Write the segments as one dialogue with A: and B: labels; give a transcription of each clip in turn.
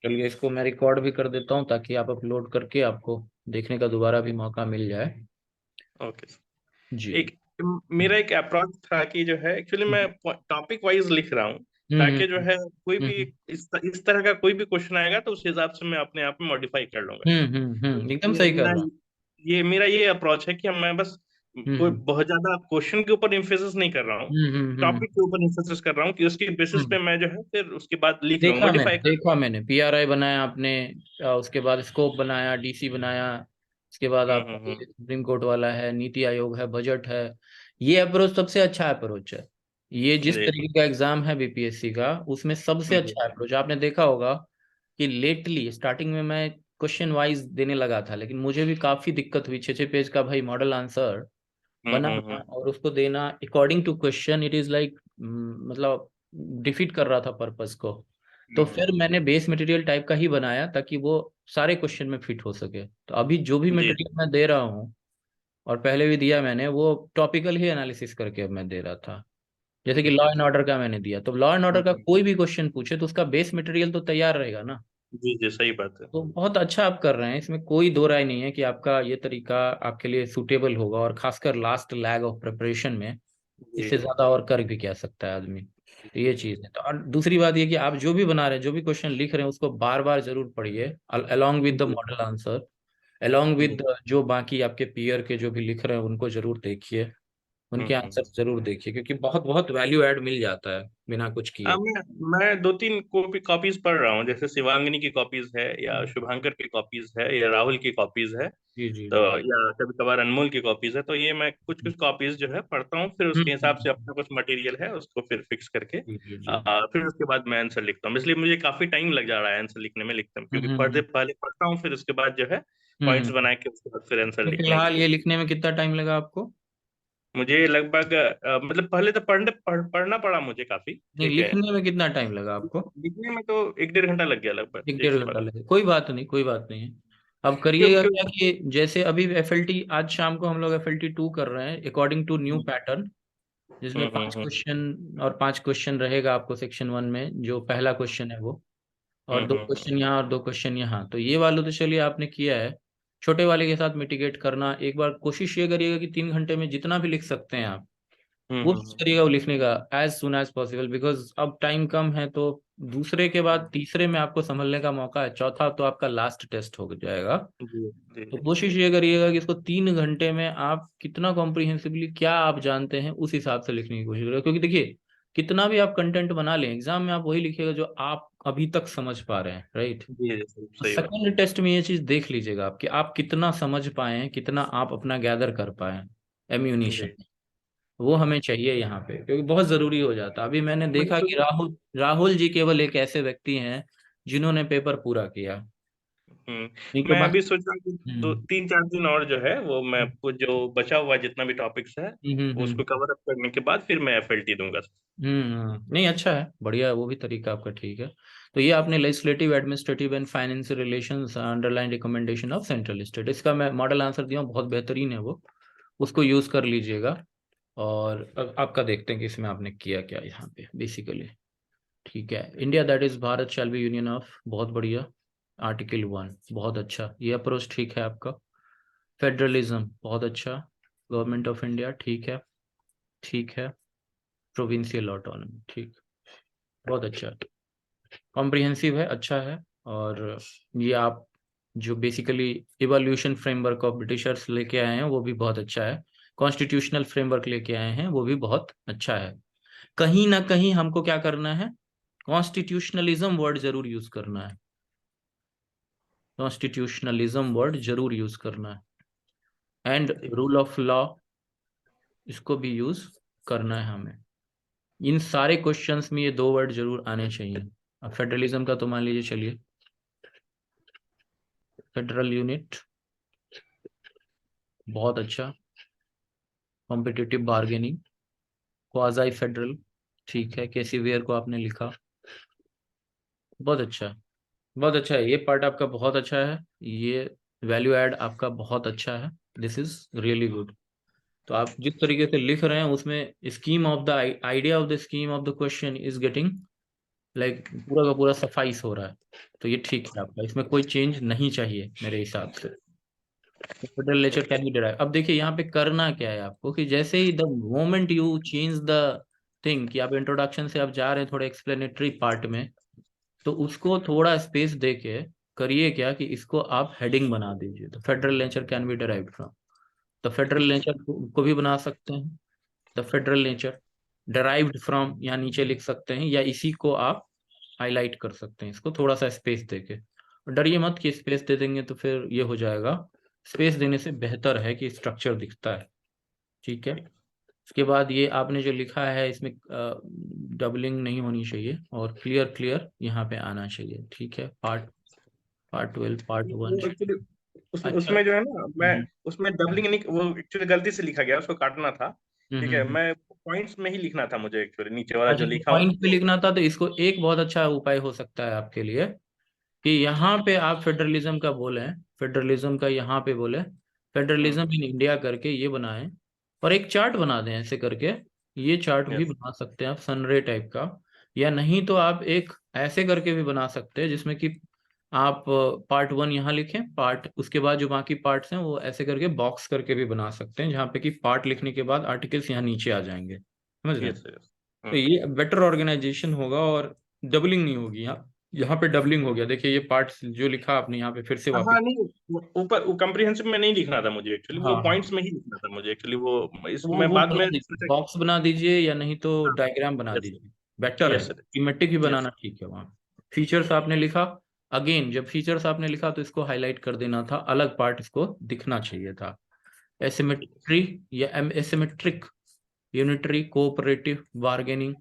A: चलिए, इसको मैं रिकॉर्ड भी कर देता हूँ ताकि आप अपलोड करके आपको देखने का दोबारा भी मौका मिल जाए।
B: ओके।
A: जी।
B: एक मेरा एक अप्रोच था कि जो है एक्चुअली मैं
A: हम्म
B: टॉपिक वाइज लिख रहा हूँ,
A: हम्म
B: ताकि जो है कोई भी
A: हम्म
B: इस तरह का कोई भी क्वेश्चन आएगा तो उस हिसाब से मैं अपने आप में मॉडिफाई कर लूंगा। तो
A: एकदम सही कर रहा हूँ।
B: ये मेरा ये अप्रोच है कि मैं बस कोई
A: हम्म
B: बहुत ज्यादा क्वेश्चन के ऊपर इम्फेसिस नहीं कर रहा हूँ,
A: हम्म
B: टॉपिक के ऊपर इम्फेसिस कर रहा हूँ कि उसके बेसिस
A: हम्म।
B: पे मैं जो है फिर उसके बाद लिख लूंगा,
A: देखा
B: मॉडिफाई
A: मैंने
B: कर
A: देखा
B: लूंगा।
A: मैंने PRI बनाया आपने, उसके बाद स्कोप बनाया, DC बनाया, उसके बाद आपका ये
B: हम्म।
A: सुप्रीम कोर्ट वाला है, नीति आयोग है, बजट है। ये अप्रोच सबसे अच्छा अप्रोच है। ये जिस
B: जी
A: तरीके का एग्जाम है BPSC का, उसमें सबसे
B: जी।
A: अच्छा अप्रोच आपने देखा होगा कि लेटली स्टार्टिंग में मैं क्वेश्चन वाइज देने लगा था, लेकिन मुझे भी काफी दिक्कत हुई। 6 6 पेज का भाई मॉडल आंसर बनाना
B: हम्म।
A: और उसको देना according to question, it is like, मतलब डिफीट कर रहा था पर्पस को। तो फिर
B: हम्म।
A: मैंने बेस मटेरियल टाइप का ही बनाया ताकि वो सारे क्वेश्चन में फिट हो सके। तो अभी जो भी
B: जी
A: मटेरियल मैं दे रहा हूँ और पहले भी दिया मैंने, वो टॉपिकल ही एनालिसिस करके अब मैं दे रहा था। जैसे कि लॉ
B: जी
A: एंड ऑर्डर का मैंने दिया, तो लॉ एंड ऑर्डर का
B: जी
A: कोई भी क्वेश्चन पूछे तो उसका बेस मटेरियल तो तैयार रहेगा ना।
B: जी जी, सही बात है।
A: तो बहुत अच्छा आप कर रहे हैं, इसमें कोई दो राय नहीं है कि आपका ये तरीका आपके लिए सूटेबल होगा, और खासकर लास्ट लैग ऑफ प्रिपरेशन में
B: जी
A: इससे ज्यादा और कर भी क्या सकता है आदमी। तो ये चीज है। तो और दूसरी बात ये कि आप जो भी बना रहे हैं, जो भी क्वेश्चन लिख रहे हैं, उसको बार बार जरूर पढ़िए, along with the
B: G
A: model answer, along
B: G.
A: With जो बाकी आपके पीयर के जो भी लिख रहे हैं उनको जरूर देखिए, उनके आंसर
B: हम्म।
A: जरूर देखिए, क्योंकि बहुत बहुत वैल्यू ऐड मिल जाता है बिना कुछ किए।
B: मैं दो तीन कॉपीज पढ़ रहा हूँ, जैसे शिवांगिनी की कॉपीज है, या
A: हम्म।
B: शुभांकर की कॉपीज है, या राहुल की कॉपीज है,
A: जी जी
B: तो
A: जी।
B: या कभी कभार अनमोल की कॉपीज है। तो ये मैं कुछ कुछ कॉपीज जो है पढ़ता हूँ, फिर उसके हिसाब से
A: हम्म।
B: अपना कुछ मटेरियल है उसको फिर फिक्स करके
A: जी जी जी।
B: फिर उसके बाद मैं आंसर लिखता हूँ। इसलिए मुझे काफी टाइम लग जा रहा है आंसर लिखने में, लिखता हूँ
A: हम्म
B: क्योंकि
A: हम्म
B: पहले पढ़ता हूँ, फिर उसके बाद जो है पॉइंट्स
A: हम्म।
B: बना के उसके बाद फिर आंसर
A: तो
B: लिखने की
A: फिलहाल ये
B: कोशिश।
A: लिखने में कितना टाइम लगा आपको?
B: मुझे लगभग मतलब पहले तो पढ़ना पड़ा मुझे काफी,
A: नहीं,
B: ठीक है।
A: लिखने में कितना टाइम लगा आपको?
B: लिखने में तो एक डेढ़ घंटा लग गया लगभग,
A: एक
B: एक
A: डेढ़
B: से
A: घंटा
B: बड़ा।
A: लगे, कोई बात नहीं, कोई बात नहीं है। अब
B: क्यों
A: करिएगा
B: क्यों।
A: क्या कि जैसे अभी FLT, आज शाम को हम लोग FLT 2 कर रहे हैं अकॉर्डिंग टू न्यू पैटर्न, जिसमें 5 क्वेश्चन और 5 क्वेश्चन रहेगा आपको सेक्शन 1 में। जो पहला क्वेश्चन है वो, और दो
B: हम्म।
A: क्वेश्चन यहाँ और 2 क्वेश्चन यहाँ। तो ये वाले तो चलिए आपने किया है। छोटे वाले के साथ मिटिगेट करना, एक बार कोशिश ये करिएगा कि 3 घंटे में जितना भी लिख सकते हैं आप, कोशिश
B: हम्म।
A: करिएगा वो लिखने का as soon as possible, because अब टाइम कम है। तो दूसरे के बाद तीसरे में आपको संभलने का मौका है, चौथा तो आपका लास्ट टेस्ट हो जाएगा।
B: जी जी
A: तो
B: जी।
A: कोशिश ये करिएगा कि इसको 3 घंटे में आप कितना कॉम्प्रिहेंसिवली क्या आप जानते हैं उस हिसाब से लिखने की कोशिश करें। क्योंकि देखिए, कितना भी आप कंटेंट बना लें, एग्जाम में आप वही लिखिएगा जो आप अभी तक समझ पा रहे हैं, राइट।
B: जी जी, सही बात।
A: सेकंड टेस्ट में ये चीज देख लीजिएगा आप कि आप कितना समझ पाए हैं, कितना आप अपना गैदर कर पाए हैं एम्यूनिशन।
B: जी।
A: वो हमें चाहिए यहाँ पे, क्योंकि बहुत जरूरी हो जाता है। अभी मैंने
B: मुझे
A: देखा
B: तो
A: कि राहुल राहुल जी केवल एक ऐसे व्यक्ति हैं जिन्होंने पेपर पूरा किया, इनके
B: मैं
A: पास।
B: अभी सोच रहा हूँ कि दो
A: हम्म
B: तीन चार दिन और जो है वो मैं आपको जो बचा हुआ जितना भी टॉपिक्स है उसको
A: हम्म।
B: कवर अप करने के बाद फिर मैं एफएलटी दूंगा।
A: नहीं, अच्छा है, बढ़िया है, वो भी तरीका आपका ठीक है। तो ये आपने legislative, administrative and financial relations underline recommendation of central state, इसका मैं मॉडल आंसर दिया हूँ, बहुत बेहतरीन है वो, उसको यूज कर लीजिएगा। और अब आपका देखते हैं कि इसमें आपने किया क्या यहाँ पे बेसिकली। ठीक है, India that is Bharat shall be union of, बहुत बढ़िया। आर्टिकल 1 बहुत अच्छा, ये अप्रोच ठीक है आपका। फेडरलिज्म बहुत अच्छा। गवर्नमेंट ऑफ इंडिया ठीक है, ठीक है। प्रोविंशियल ऑटोनॉमी ठीक, बहुत अच्छा। कॉम्प्रिहेंसिव है, अच्छा है। और ये आप जो basically evolution framework of Britishers लेके आए हैं वो भी बहुत अच्छा है। कॉन्स्टिट्यूशनल फ्रेमवर्क लेके आए हैं वो भी बहुत अच्छा है। कहीं ना कहीं हमको क्या करना है, कॉन्स्टिट्यूशनलिज्म वर्ड जरूर यूज करना है, कॉन्स्टिट्यूशनलिज्म वर्ड जरूर यूज करना है। एंड
B: ठीक।
A: रूल ऑफ लॉ, इसको भी यूज करना है हमें। इन सारे क्वेश्चंस में ये दो वर्ड जरूर आने चाहिए। अब फेडरलिज्म का तो मान लीजिए, चलिए, फेडरल यूनिट बहुत अच्छा। कॉम्पिटिटिव बार्गेनिंग, क्वाजाई फेडरल ठीक है। केसी वेयर को आपने लिखा, बहुत अच्छा है, बहुत अच्छा है। ये पार्ट आपका बहुत अच्छा है, ये वैल्यू ऐड आपका बहुत अच्छा है। This is really good. तो आप जिस तरीके से लिख रहे हैं उसमें scheme of the idea of the scheme of the question is getting like पूरा का पूरा सफाइस हो रहा है, तो ये ठीक है आपका, इसमें कोई चेंज नहीं चाहिए मेरे हिसाब से। Federal nature can be derive. अब देखिए यहाँ पे करना क्या है आपको, कि जैसे ही the moment you change the thing, कि आप इंट्रोडक्शन से आप जा रहे हैं थोड़े एक्सप्लेनेटरी पार्ट में, तो उसको थोड़ा स्पेस दे के करिए क्या, कि इसको आप हेडिंग बना दीजिए। The federal nature can be derived from, the federal nature को भी बना सकते हैं, the federal nature derived from यहाँ नीचे लिख सकते हैं, या इसी को आप हाईलाइट कर सकते हैं, इसको थोड़ा सा स्पेस देके। डरिए मत कि स्पेस दे देंगे तो फिर ये हो जाएगा, स्पेस देने से बेहतर है कि स्ट्रक्चर दिखता है। ठीक है, उसके बाद ये आपने जो लिखा है इसमें डबलिंग नहीं होनी चाहिए, और क्लियर क्लियर यहाँ पे आना चाहिए। ठीक है, पार्ट पार्ट 12 पार्ट 1।
B: वो एक्चुअली उसमें
A: अच्छा।
B: उसमें जो है ना, मैं
A: हम्म
B: उसमें डबलिंग नहीं, वो एक्चुअली गलती से लिखा गया, उसको काटना था।
A: हम्म
B: ठीक
A: हम्म,
B: है,
A: हम्म।
B: मैं पॉइंट्स में ही लिखना था मुझे, एक्चुअली नीचे वाला
A: अच्छा,
B: जो
A: तो
B: लिखा हूँ
A: पॉइंट पे
B: तो।
A: लिखना था, तो इसको एक बहुत अच्छा उपाय हो सकता है आपके लिए, कि यहाँ पे आप फेडरलिज्म का बोले, फेडरलिज्म का यहाँ पे बोले, फेडरलिज्म
B: हम्म।
A: इन इंडिया करके ये बनाएं, और एक चार्ट बना दें ऐसे करके। ये चार्ट भी
B: यस।
A: बना सकते हैं आप सनरे टाइप का, या नहीं तो आप एक ऐसे करके भी बना सकते हैं, जिसमें कि आप पार्ट 1 यहाँ लिखें, पार्ट उसके बाद जो बाकी पार्ट्स हैं वो ऐसे करके बॉक्स करके भी बना सकते हैं, जहाँ पे कि पार्ट लिखने के बाद आर्टिकल्स यहाँ नीचे आ जाएंगे, समझ रहे हैं।
B: यस। यस।
A: तो ये बेटर ऑर्गेनाइजेशन होगा, और डबलिंग नहीं होगी। यहाँ यहाँ पे डबलिंग हो गया, देखिए ये पार्ट्स जो लिखा आपने यहाँ पे फिर से वापस।
B: हाँ नहीं, ऊपर वो कम्प्रिहेंसिव में नहीं लिखना था मुझे, एक्चुअली वो
A: हाँ हाँ,
B: पॉइंट्स में ही लिखना था मुझे, एक्चुअली वो
A: वो
B: इसमें
A: वो
B: बाद
A: बना
B: में
A: दीजिए,
B: सोचा कि।
A: बॉक्स बना दीजिए, या नहीं तो
B: हाँ।
A: डायग्राम बना
B: यस।
A: दीजिए, बेटर है।
B: यस।
A: सीमेट्रिक ही
B: यस।
A: बनाना ठीक है वहाँ। फीचर्स आपने लिखा, अगेन जब फीचर्स आपने लिखा तो इसको हाईलाइट कर देना था, अलग पार्ट इसको दिखना चाहिए था।
B: ठीक है।
A: एसिमेट्री या एसिमेट्रिक, यूनिटरी, कोऑपरेटिव, बार्गेनिंग,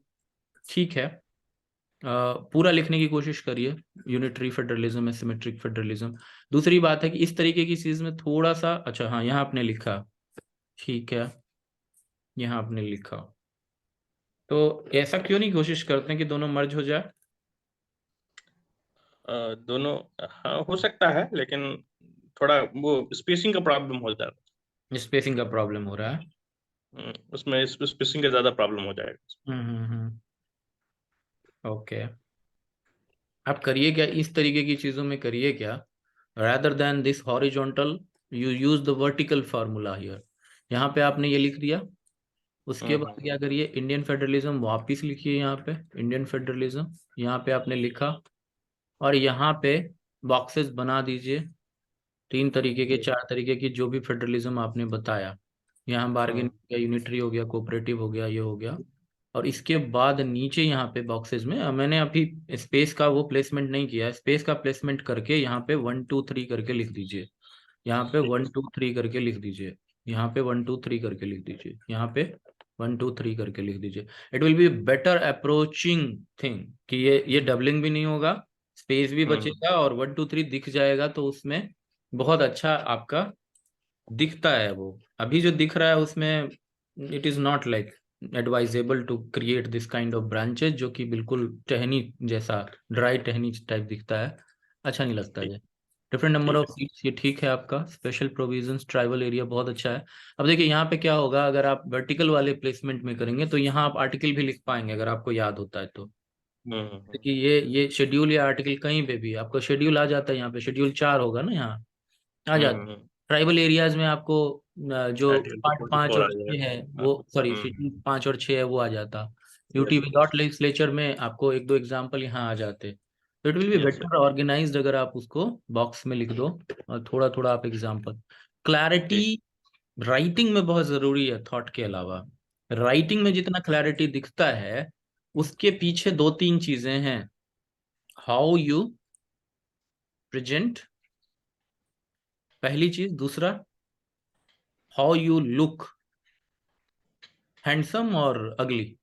A: ठीक है। पूरा लिखने की कोशिश करिए, यूनिटरी फेडरलिज्म, एसिमेट्रिक फेडरलिज्म। दूसरी बात है कि इस तरीके की चीज में थोड़ा सा, अच्छा हाँ यहाँ आपने लिखा, ठीक है, यहाँ आपने लिखा, तो ऐसा क्यों नहीं कोशिश करते हैं कि दोनों मर्ज हो जाए।
B: दोनों। हाँ, हो सकता है, लेकिन थोड़ा वो स्पेसिंग का प्रॉब्लम हो जाता
A: स्पेसिंग का प्रॉब्लम हो रहा है।
B: है। उसमें स्पेसिंग का ज्यादा प्रॉब्लम हो जाएगा।
A: ओके, आप करिए क्या, इस तरीके की चीजों में करिए क्या, rather than this horizontal you use the vertical formula here। यहाँ पे आपने ये लिख दिया, उसके बाद
B: हम्म।
A: क्या करिए, इंडियन फेडरलिज्म वापिस लिखिए यहाँ पे, इंडियन फेडरलिज्म यहाँ पे आपने लिखा, और यहाँ पे बॉक्सेस बना दीजिए, 3 तरीके के, 4 तरीके की, जो भी फेडरलिज्म आपने बताया। यहाँ बार्गेन
B: हम्म।
A: हो गया, यूनिटरी हो गया, कोऑपरेटिव हो गया, ये हो गया। और इसके बाद नीचे यहाँ पे बॉक्सेस में मैंने अभी स्पेस का वो प्लेसमेंट नहीं किया, स्पेस का प्लेसमेंट करके यहाँ पे 1 2 3 करके लिख दीजिए, यहाँ पे
B: ठीक है।
A: 1 2 3 करके लिख दीजिए, यहाँ पे 1 2 3 करके लिख दीजिए, यहाँ पे 1 2 3 करके लिख दीजिए। It will be better approaching thing, कि ये डबलिंग भी नहीं होगा, स्पेस भी
B: हम्म।
A: बचेगा, और 1 2 3 दिख जाएगा, तो उसमें बहुत अच्छा आपका दिखता है वो। अभी जो दिख रहा है उसमें it is not like advisable to create this kind of branches, जो कि बिल्कुल टहनी जैसा, ड्राई टहनी टाइप दिखता है, अच्छा नहीं लगता
B: ठीक।
A: है। डिफरेंट नंबर
B: ठीक
A: ऑफ
B: है।
A: सीट्स, ये ठीक है आपका। स्पेशल प्रोविजंस, ट्राइबल एरिया, बहुत अच्छा है। अब देखिए यहाँ पे क्या होगा, अगर आप वर्टिकल वाले प्लेसमेंट में करेंगे तो यहाँ आप आर्टिकल भी लिख पाएंगे, अगर आपको याद होता है तो। देखिए ये शेड्यूल या आर्टिकल कहीं पे भी आपको शेड्यूल आ जाता है, यहाँ पे शेड्यूल 4 होगा ना, यहाँ आ जाता है।
B: हम्म।
A: ट्राइबल एरियाज में आपको जो
B: ITL two
A: part
B: forty
A: 5
B: four
A: और
B: आ
A: 6
B: जाएगा।
A: है
B: हाँ।
A: वो, सॉरी शेड्यूल 5 और 6 है वो आ जाता। UT
B: yes. Yes.
A: Without legislature में आपको एक दो एग्जांपल यहाँ आ जाते, तो it will be
B: yes.
A: Better organised अगर आप उसको बॉक्स में लिख दो, और थोड़ा थोड़ा आप एग्जांपल। क्लैरिटी
B: ठीक।
A: राइटिंग में बहुत जरूरी है, थॉट के अलावा। राइटिंग में जितना क्लैरिटी दिखता है, उसके पीछे 2 3 चीजें हैं। हाउ यू प्रेजेंट, पहली चीज। दूसरा, हाउ यू लुक, हैंडसम और अगली,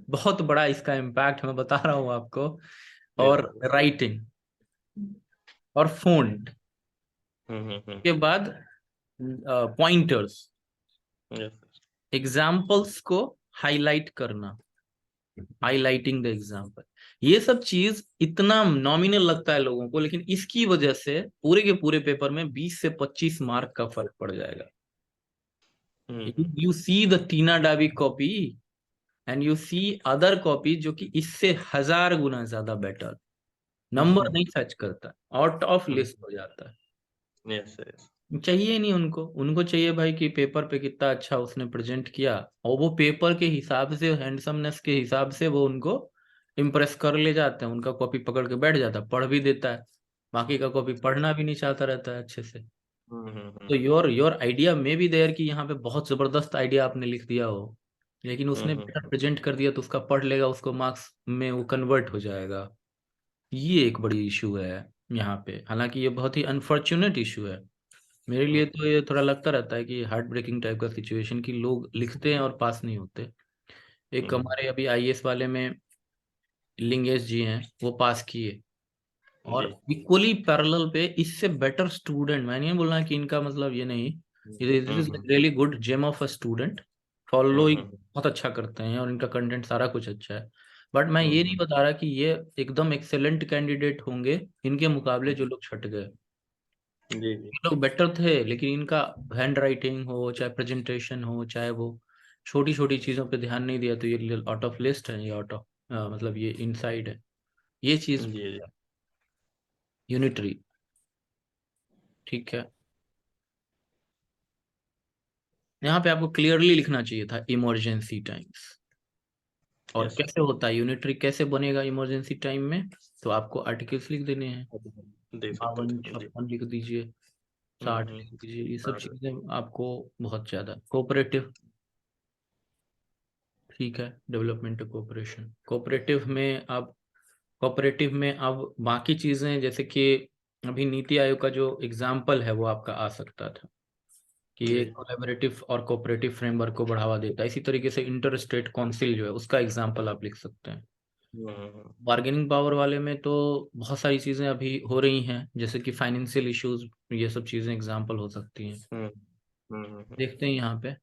A: बहुत बड़ा इसका इम्पैक्ट मैं बता रहा हूँ आपको।
B: यस।
A: और राइटिंग, और फोंट
B: हम्म।
A: के बाद पॉइंटर्स,
B: यस।
A: एग्जाम्पल्स को हाईलाइट करना, हाईलाइटिंग द एग्जाम्पल। ये सब चीज इतना नॉमिनल लगता है लोगों को, लेकिन इसकी वजह से पूरे के पूरे पेपर में 20 से 25 मार्क का फर्क पड़ जाएगा।
B: हम्म।
A: You see the Tina Dabi copy, and you see other copy जो कि इससे 1000 गुना ज्यादा बेटर, नंबर नहीं सर्च करता, आउट ऑफ लिस्ट हो जाता है।
B: Yes yes.
A: चाहिए ही नहीं उनको, उनको चाहिए भाई कि पेपर पे कितना अच्छा उसने प्रेजेंट किया, और वो पेपर के हिसाब से, हैंडसमनेस के हिसाब से वो उनको इम्प्रेस कर ले जाते हैं, उनका कॉपी पकड़ के बैठ जाता है, पढ़ भी देता है, बाकी का कॉपी पढ़ना भी नहीं चाहता रहता है अच्छे से। तो योर योर आइडिया में भी देयर कि यहाँ पे बहुत जबरदस्त आइडिया आपने लिख दिया हो, लेकिन उसने बेटर प्रेजेंट कर दिया तो उसका पढ़ लेगा, उसको मार्क्स में वो कन्वर्ट हो जाएगा। ये एक बड़ी इशू है यहाँ पे, हालांकि ये बहुत ही अनफॉर्चुनेट इशू है मेरे लिए। तो ये थोड़ा लगता रहता है कि हार्ट ब्रेकिंग टाइप का सिचुएशन, कि लोग लिखते हैं और पास नहीं होते। एक हमारे अभी आईएएस वाले में लिंगेश जी हैं, वो पास किए, और
B: जी।
A: इक्वली पैरेलल पे इससे बेटर स्टूडेंट, मैं नहीं बोल रहा कि इनका मतलब ये नहीं, this is really good gem of a student, following बहुत अच्छा करते हैं और इनका कंटेंट सारा कुछ अच्छा है, बट मैं ये नहीं बता रहा कि ये एकदम एक्सेलेंट कैंडिडेट होंगे इनके मुकाबले जो लोग छट गए।
B: जी जी।
A: ये लोग बेटर थे, लेकिन इनका हैंड राइटिंग हो, चाहे प्रेजेंटेशन हो, चाहे वो छोटी छोटी चीजों पे ध्यान नहीं दिया, तो ये आउट ऑफ लिस्ट है, ये आउट ऑफ मतलब ये इनसाइड है, ये चीज
B: जी जी।
A: यूनिटरी। ठीक है, यहाँ पे आपको क्लियरली लिखना चाहिए था इमरजेंसी टाइम्स। और
B: यस।
A: कैसे होता है यूनिटरी, कैसे बनेगा इमरजेंसी टाइम में, तो आपको आर्टिकल्स लिख देने हैं,
B: देख सकते
A: 52
B: थे जी।
A: 56 लिख दीजिए, 60 लिख दीजिए, ये सब
B: और
A: चीजें आपको बहुत ज्यादा कोऑपरेटिव। ठीक है, डेवलपमेंट कोऑपरेशन, कोऑपरेटिव में अब बाकी चीजें, जैसे कि अभी नीति आयोग का जो एग्जाम्पल है वो आपका आ सकता था, कि ये
B: जी।
A: कोलैबोरेटिव और कोऑपरेटिव फ्रेमवर्क को बढ़ावा देता है। इसी तरीके से इंटर स्टेट काउंसिल जो है उसका एग्जाम्पल आप लिख सकते हैं। बार्गेनिंग पावर वाले में तो बहुत सारी चीजें अभी हो रही हैं, जैसे कि फाइनेंशियल इश्यूज, ये सब चीजें एग्जाम्पल हो सकती हैं। देखते हैं यहाँ पे,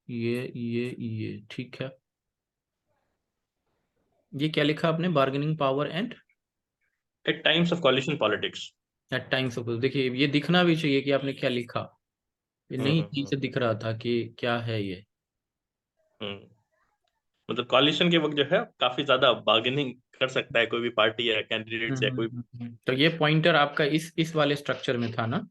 A: ये ठीक है, ये क्या लिखा आपने, bargaining power and
B: at times of coalition politics.
A: At times of, देखिए ये दिखना भी चाहिए कि आपने क्या लिखा, ये नहीं ठीक से दिख रहा था कि क्या है ये।
B: मतलब कॉलिशन के वक्त जो है काफी ज्यादा बार्गेनिंग कर सकता है कोई भी पार्टी या कैंडिडेट्स या कोई।
A: तो ये पॉइंटर आपका इस वाले स्ट्रक्चर में था ना,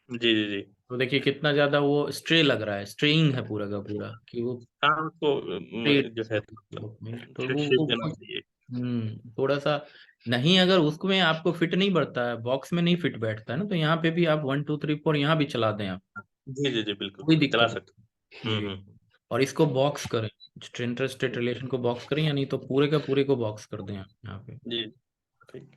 B: जी जी जी।
A: तो देखिए कितना ज्यादा वो स्ट्रे लग रहा है, स्ट्रेइंग है पूरा का पूरा, कि वो
B: हाँ उसको
A: ट्रेड,
B: जो है मतलब
A: तो
B: शेप
A: वो
B: देना चाहिए।
A: थोड़ा सा नहीं, अगर उसमें आपको फिट नहीं बैठता है, बॉक्स में नहीं फिट बैठता है ना, तो यहाँ पे भी आप 1 2 3 4 यहाँ भी चला दें आप,
B: जी जी जी बिल्कुल
A: कोई
B: चला
A: दिक्कत
B: सकते हैं।
A: नहीं। जी, और इसको बॉक्स करें, इंटर स्टेट रिलेशन को बॉक्स करें, या नहीं तो पूरे का पूरे को बॉक्स कर दें आप यहाँ पे।
B: जी ठीक।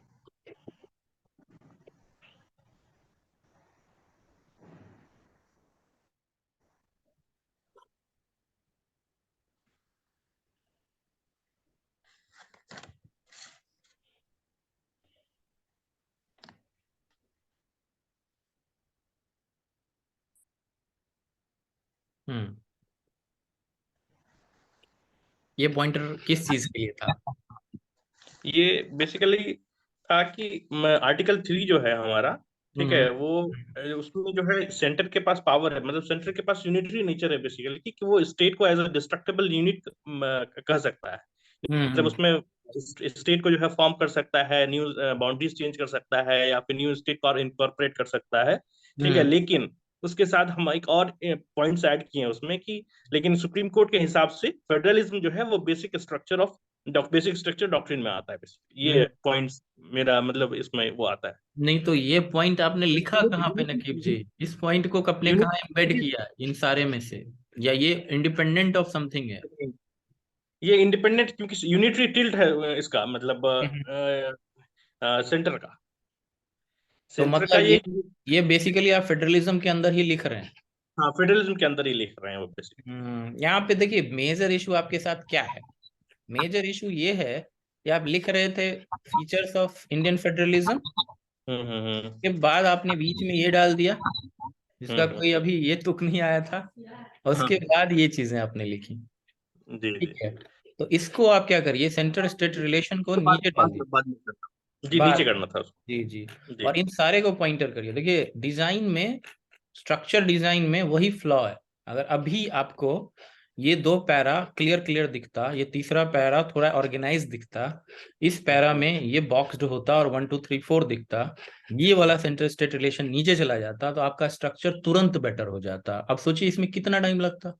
A: हम्म, ये पॉइंटर किस चीज के लिए था?
B: ये बेसिकली था कि आर्टिकल 3 जो है हमारा, ठीक
A: हम्म
B: है वो उसमें जो है सेंटर के पास पावर है, मतलब सेंटर के पास यूनिटरी नेचर है बेसिकली, कि वो स्टेट को एज अ डिस्ट्रक्टिबल यूनिट कह सकता है। मतलब
A: हम्म
B: उसमें स्टेट को जो है फॉर्म कर सकता है, न्यू बाउंड्रीज चेंज कर सकता है, या फिर न्यू स्टेट को इनकॉर्पोरेट कर सकता है। ठीक है,
A: हम्म
B: लेकिन उसके साथ हम एक और पॉइंट्स ऐड किए हैं उसमें कि लेकिन सुप्रीम कोर्ट के हिसाब से फेडरलिज्म जो है वो बेसिक स्ट्रक्चर डॉक्ट्रिन में आता है ये
A: हम्म।
B: पॉइंट्स। मेरा मतलब इसमें वो आता है।
A: नहीं तो ये पॉइंट आपने लिखा कहाँ पे नकीब जी, इस पॉइंट को आपने
B: यूनिट
A: कहाँ एम्बेड किया इन सारे में से, या ये इंडिपेंडेंट ऑफ समथिंग है?
B: ये इंडिपेंडेंट क्योंकि यूनिटरी टिल्ट है इसका मतलब
A: हम्म।
B: सेंटर का।
A: तो
B: सेंटर का
A: मतलब
B: ये।
A: ये बेसिकली आप फेडरलिज्म के अंदर ही लिख रहे हैं।
B: हाँ फेडरलिज्म के अंदर ही लिख रहे हैं वो बेसिक।
A: यहाँ पे देखिए मेजर इशू आपके साथ क्या है, मेजर इशू ये है कि आप लिख रहे थे फीचर्स ऑफ इंडियन फेडरलिज्म, के बाद आपने बीच में ये डाल दिया जिसका
B: हम्म।
A: कोई अभी ये तुक नहीं आया था, और उसके
B: हाँ
A: बाद ये चीजें आपने लिखी।
B: जी
A: ठीक
B: जी।
A: है, तो इसको आप क्या करिए, सेंटर स्टेट रिलेशन को
B: तो बाद
A: नीचे डाल
B: बाद
A: दीजिए,
B: बाद में करना, जी नीचे
A: बाद,
B: करना था उसको।
A: जी जी,
B: जी
A: और इन सारे को पॉइंटर करिए। देखिए डिजाइन में, स्ट्रक्चर डिजाइन में वही फ्लॉ है, अगर अभी आपको ये 2 पैरा क्लियर क्लियर दिखता, ये तीसरा पैरा थोड़ा ऑर्गेनाइज दिखता, इस पैरा में ये बॉक्स्ड होता और 1 2 3 4 दिखता, ये वाला सेंटर स्टेट रिलेशन नीचे चला जाता तो आपका स्ट्रक्चर तुरंत बेटर हो जाता। अब सोचिए इसमें कितना टाइम लगता,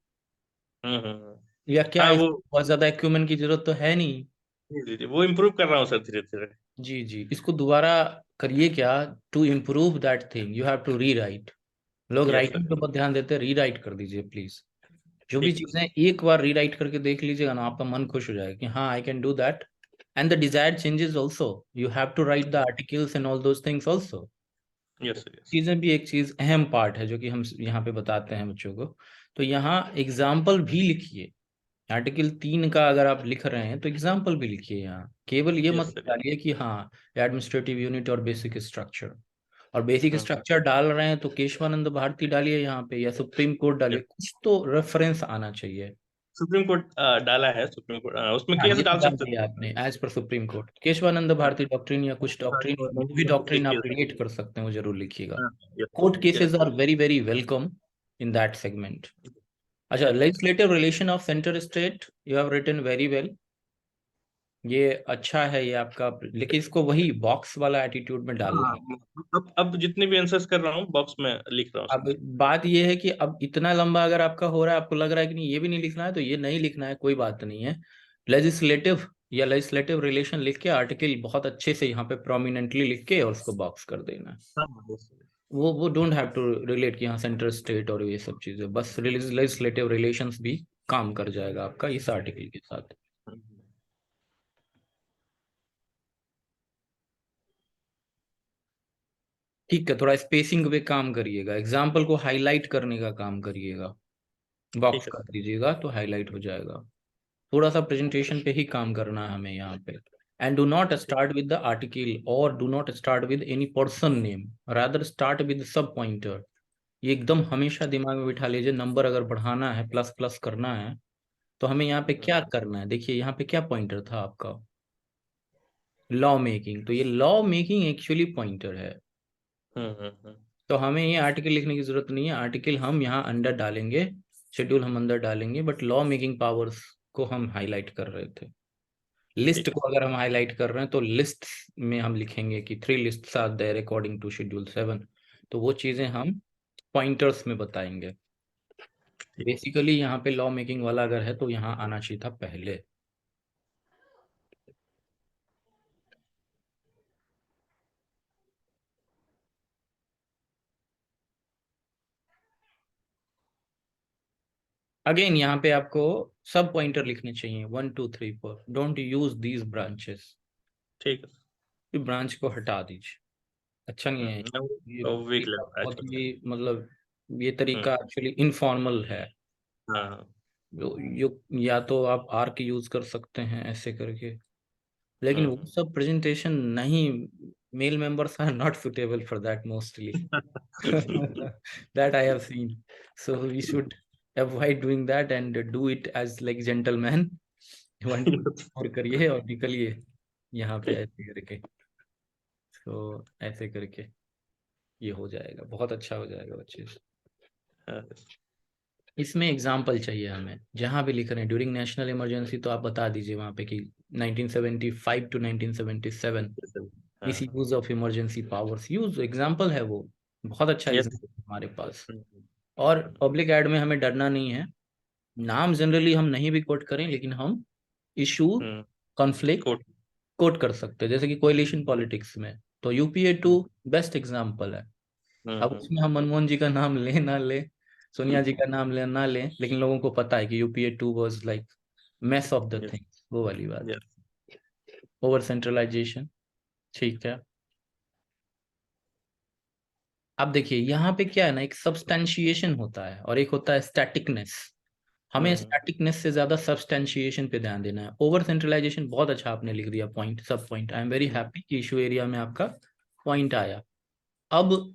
A: या क्या
B: हाँ,
A: इसमें बहुत ज्यादा इक्विपमेंट की जरूरत तो है नहीं।
B: जी, वो इम्प्रूव कर रहा हूँ सर धीरे धीरे।
A: जी जी, इसको दोबारा करिए क्या, to improve that thing you have to rewrite. लोग
B: यस
A: राइटिंग
B: सर।
A: पे बहुत ध्यान देते हैं, री राइट कर दीजिए प्लीज। जो भी
B: ठीक है
A: चीजें
B: सर।
A: एक बार रीराइट करके देख लीजिएगा ना, आपका मन खुश हो जाएगा कि हाँ I can do that. And the desired changes also, you have to write the articles and all those things also.
B: Yes sir. Yes.
A: चीजें भी एक चीज अहम पार्ट है जो कि हम यहाँ पे बताते हैं बच्चों को। तो यहाँ एग्जाम्पल भी लिखिए, आर्टिकल 3 का अगर आप लिख रहे हैं तो एग्जाम्पल भी लिखिए। यहाँ केवल ये मत
B: यस सर।
A: डालिए कि हाँ एडमिनिस्ट्रेटिव यूनिट और बेसिक स्ट्रक्चर, और बेसिक
B: हम्म।
A: स्ट्रक्चर डाल रहे हैं तो केशवानंद भारती डालिए यहाँ पे, या सुप्रीम कोर्ट डालिए,
B: यस।
A: कुछ तो रेफरेंस आना चाहिए।
B: सुप्रीम कोर्ट डाला है, सुप्रीम कोर्ट उसमें
A: हाँ
B: कैसे
A: ये तो
B: डाल
A: डाल
B: सकते
A: दिया
B: थे?
A: आपने, as per supreme court Keshavananda
B: हाँ,
A: भारती डॉक्ट्रिन, या कुछ
B: हाँ,
A: डॉक्ट्रिन,
B: तो
A: जो भी डॉक्ट्रिन आप
B: लिखिए।
A: रिलेट कर सकते हैं वो जरूर लिखिएगा।
B: हाँ, yes.
A: Court
B: yes.
A: Cases are very very welcome in that segment. अच्छा, legislative relation of centre state you have written very well, ये अच्छा है ये आपका, लेकिन इसको वही बॉक्स वाला एटीट्यूड में डालना
B: हाँ,
A: है।
B: अब जितने भी आंसर्स कर रहा हूँ बॉक्स में लिख रहा हूँ
A: अब
B: सर।
A: बात ये है कि अब इतना लंबा अगर आपका हो रहा है, आपको लग रहा है कि नहीं ये भी नहीं लिखना है, तो ये नहीं लिखना है, कोई बात नहीं है। लेजिस्लेटिव या लेजिस्लेटिव रिलेशन लिख के आर्टिकल बहुत अच्छे से यहाँ पे प्रोमिनेंटली लिख के और उसको बॉक्स कर देना है।
B: हाँ, yes, sir।
A: वो डोंट हैव टू रिलेट कि यहाँ सेंट्रल स्टेट और ये सब चीजें, बस लेजिस्लेटिव रिलेशंस भी काम कर जाएगा आपका इस आर्टिकल के साथ। ठीक है, थोड़ा स्पेसिंग पे काम करिएगा, एग्जाम्पल को हाईलाइट करने का काम करिएगा, बॉक्स
B: ठीक है
A: कर
B: सर।
A: दीजिएगा तो हाईलाइट हो जाएगा। थोड़ा सा प्रेजेंटेशन पे ही काम करना है हमें यहाँ पे। And do not start with the article और do not start with any person name, rather start with sub pointer. ये एकदम हमेशा दिमाग में बिठा लीजिए, नंबर अगर बढ़ाना है, प्लस प्लस करना है, तो हमें यहाँ पे क्या करना है। देखिए यहाँ पे क्या पॉइंटर था आपका, लॉ मेकिंग, तो ये लॉ मेकिंग एक्चुअली पॉइंटर है।
B: हम्म।
A: तो हमें ये आर्टिकल लिखने की जरूरत नहीं है, आर्टिकल हम यहाँ अंडर डालेंगे, शेड्यूल हम अंदर डालेंगे, बट लॉ मेकिंग पावर्स को हम हाईलाइट कर रहे थे। लिस्ट
B: ठीक है
A: को
B: सर।
A: अगर हम हाईलाइट कर रहे हैं तो लिस्ट में हम लिखेंगे कि 3 lists are there according to schedule 7, तो वो चीजें हम पॉइंटर्स में बताएंगे।
B: ठीक।
A: बेसिकली यहाँ पे लॉ मेकिंग वाला अगर है तो यहाँ आना चाहिए था पहले। अगेन यहाँ पे आपको सब पॉइंटर लिखने चाहिए, 1 2 3 4, डोंट यूज दीज ब्रांचेस,
B: ठीक है
A: ये ब्रांच को हटा दीजिए, अच्छा नहीं है। ये
B: सर। वीक
A: तरीका
B: लगता है
A: बहुत
B: छोटा।
A: ही मतलब, ये
B: हम्म।
A: तरीका एक्चुअली इनफॉर्मल है।
B: हाँ।
A: या तो आप आर्क यूज कर सकते हैं ऐसे करके, लेकिन वो
B: हम्म।
A: सब प्रेजेंटेशन नहीं, male members are not suitable for that mostly. that I have seen, so we should avoid doing that and do it as like gentleman। 1 2 और करिए और निकलिए यहाँ पे
B: ठीक।
A: ऐसे करके, तो ऐसे करके ये हो जाएगा, बहुत अच्छा हो जाएगा बच्चे।
B: हाँ,
A: इसमें एग्जाम्पल चाहिए हमें, जहां भी लिख रहे हैं ड्यूरिंग नेशनल इमरजेंसी तो आप बता दीजिए वहां पे कि 1975 टू 1977 इस
B: हाँ।
A: Use of emergency powers, use example है वो, बहुत अच्छा
B: यस।
A: एग्जाम्पल हमारे पास। और पब्लिक एड में हमें डरना नहीं है, नाम जनरली हम नहीं भी कोट करें, लेकिन हम इशू कॉन्फ्लिक्ट
B: कोट।
A: कोट कर सकते हैं, जैसे कि कोएलिशन पॉलिटिक्स में तो यूपीए 2 बेस्ट एग्जाम्पल है। अब उसमें हम मनमोहन जी का नाम ले ना ले, सोनिया जी का नाम ले ना ले, लेकिन लोगों को पता है कि UPA 2 was like mass of the
B: yes.
A: Things, वो वाली बात।
B: यस।
A: ओवर सेंट्रलाइजेशन, ठीक है। अब देखिए यहाँ पे क्या है ना, एक सब्सटेंशिएशन होता है और एक होता है स्टैटिकनेस। हमें स्टैटिकनेस से ज्यादा सब्सटेंशिएशन पे ध्यान देना है। ओवर सेंट्रलाइजेशन बहुत अच्छा आपने लिख दिया, पॉइंट सब point, I am very happy कि इशू एरिया में आपका पॉइंट आया। अब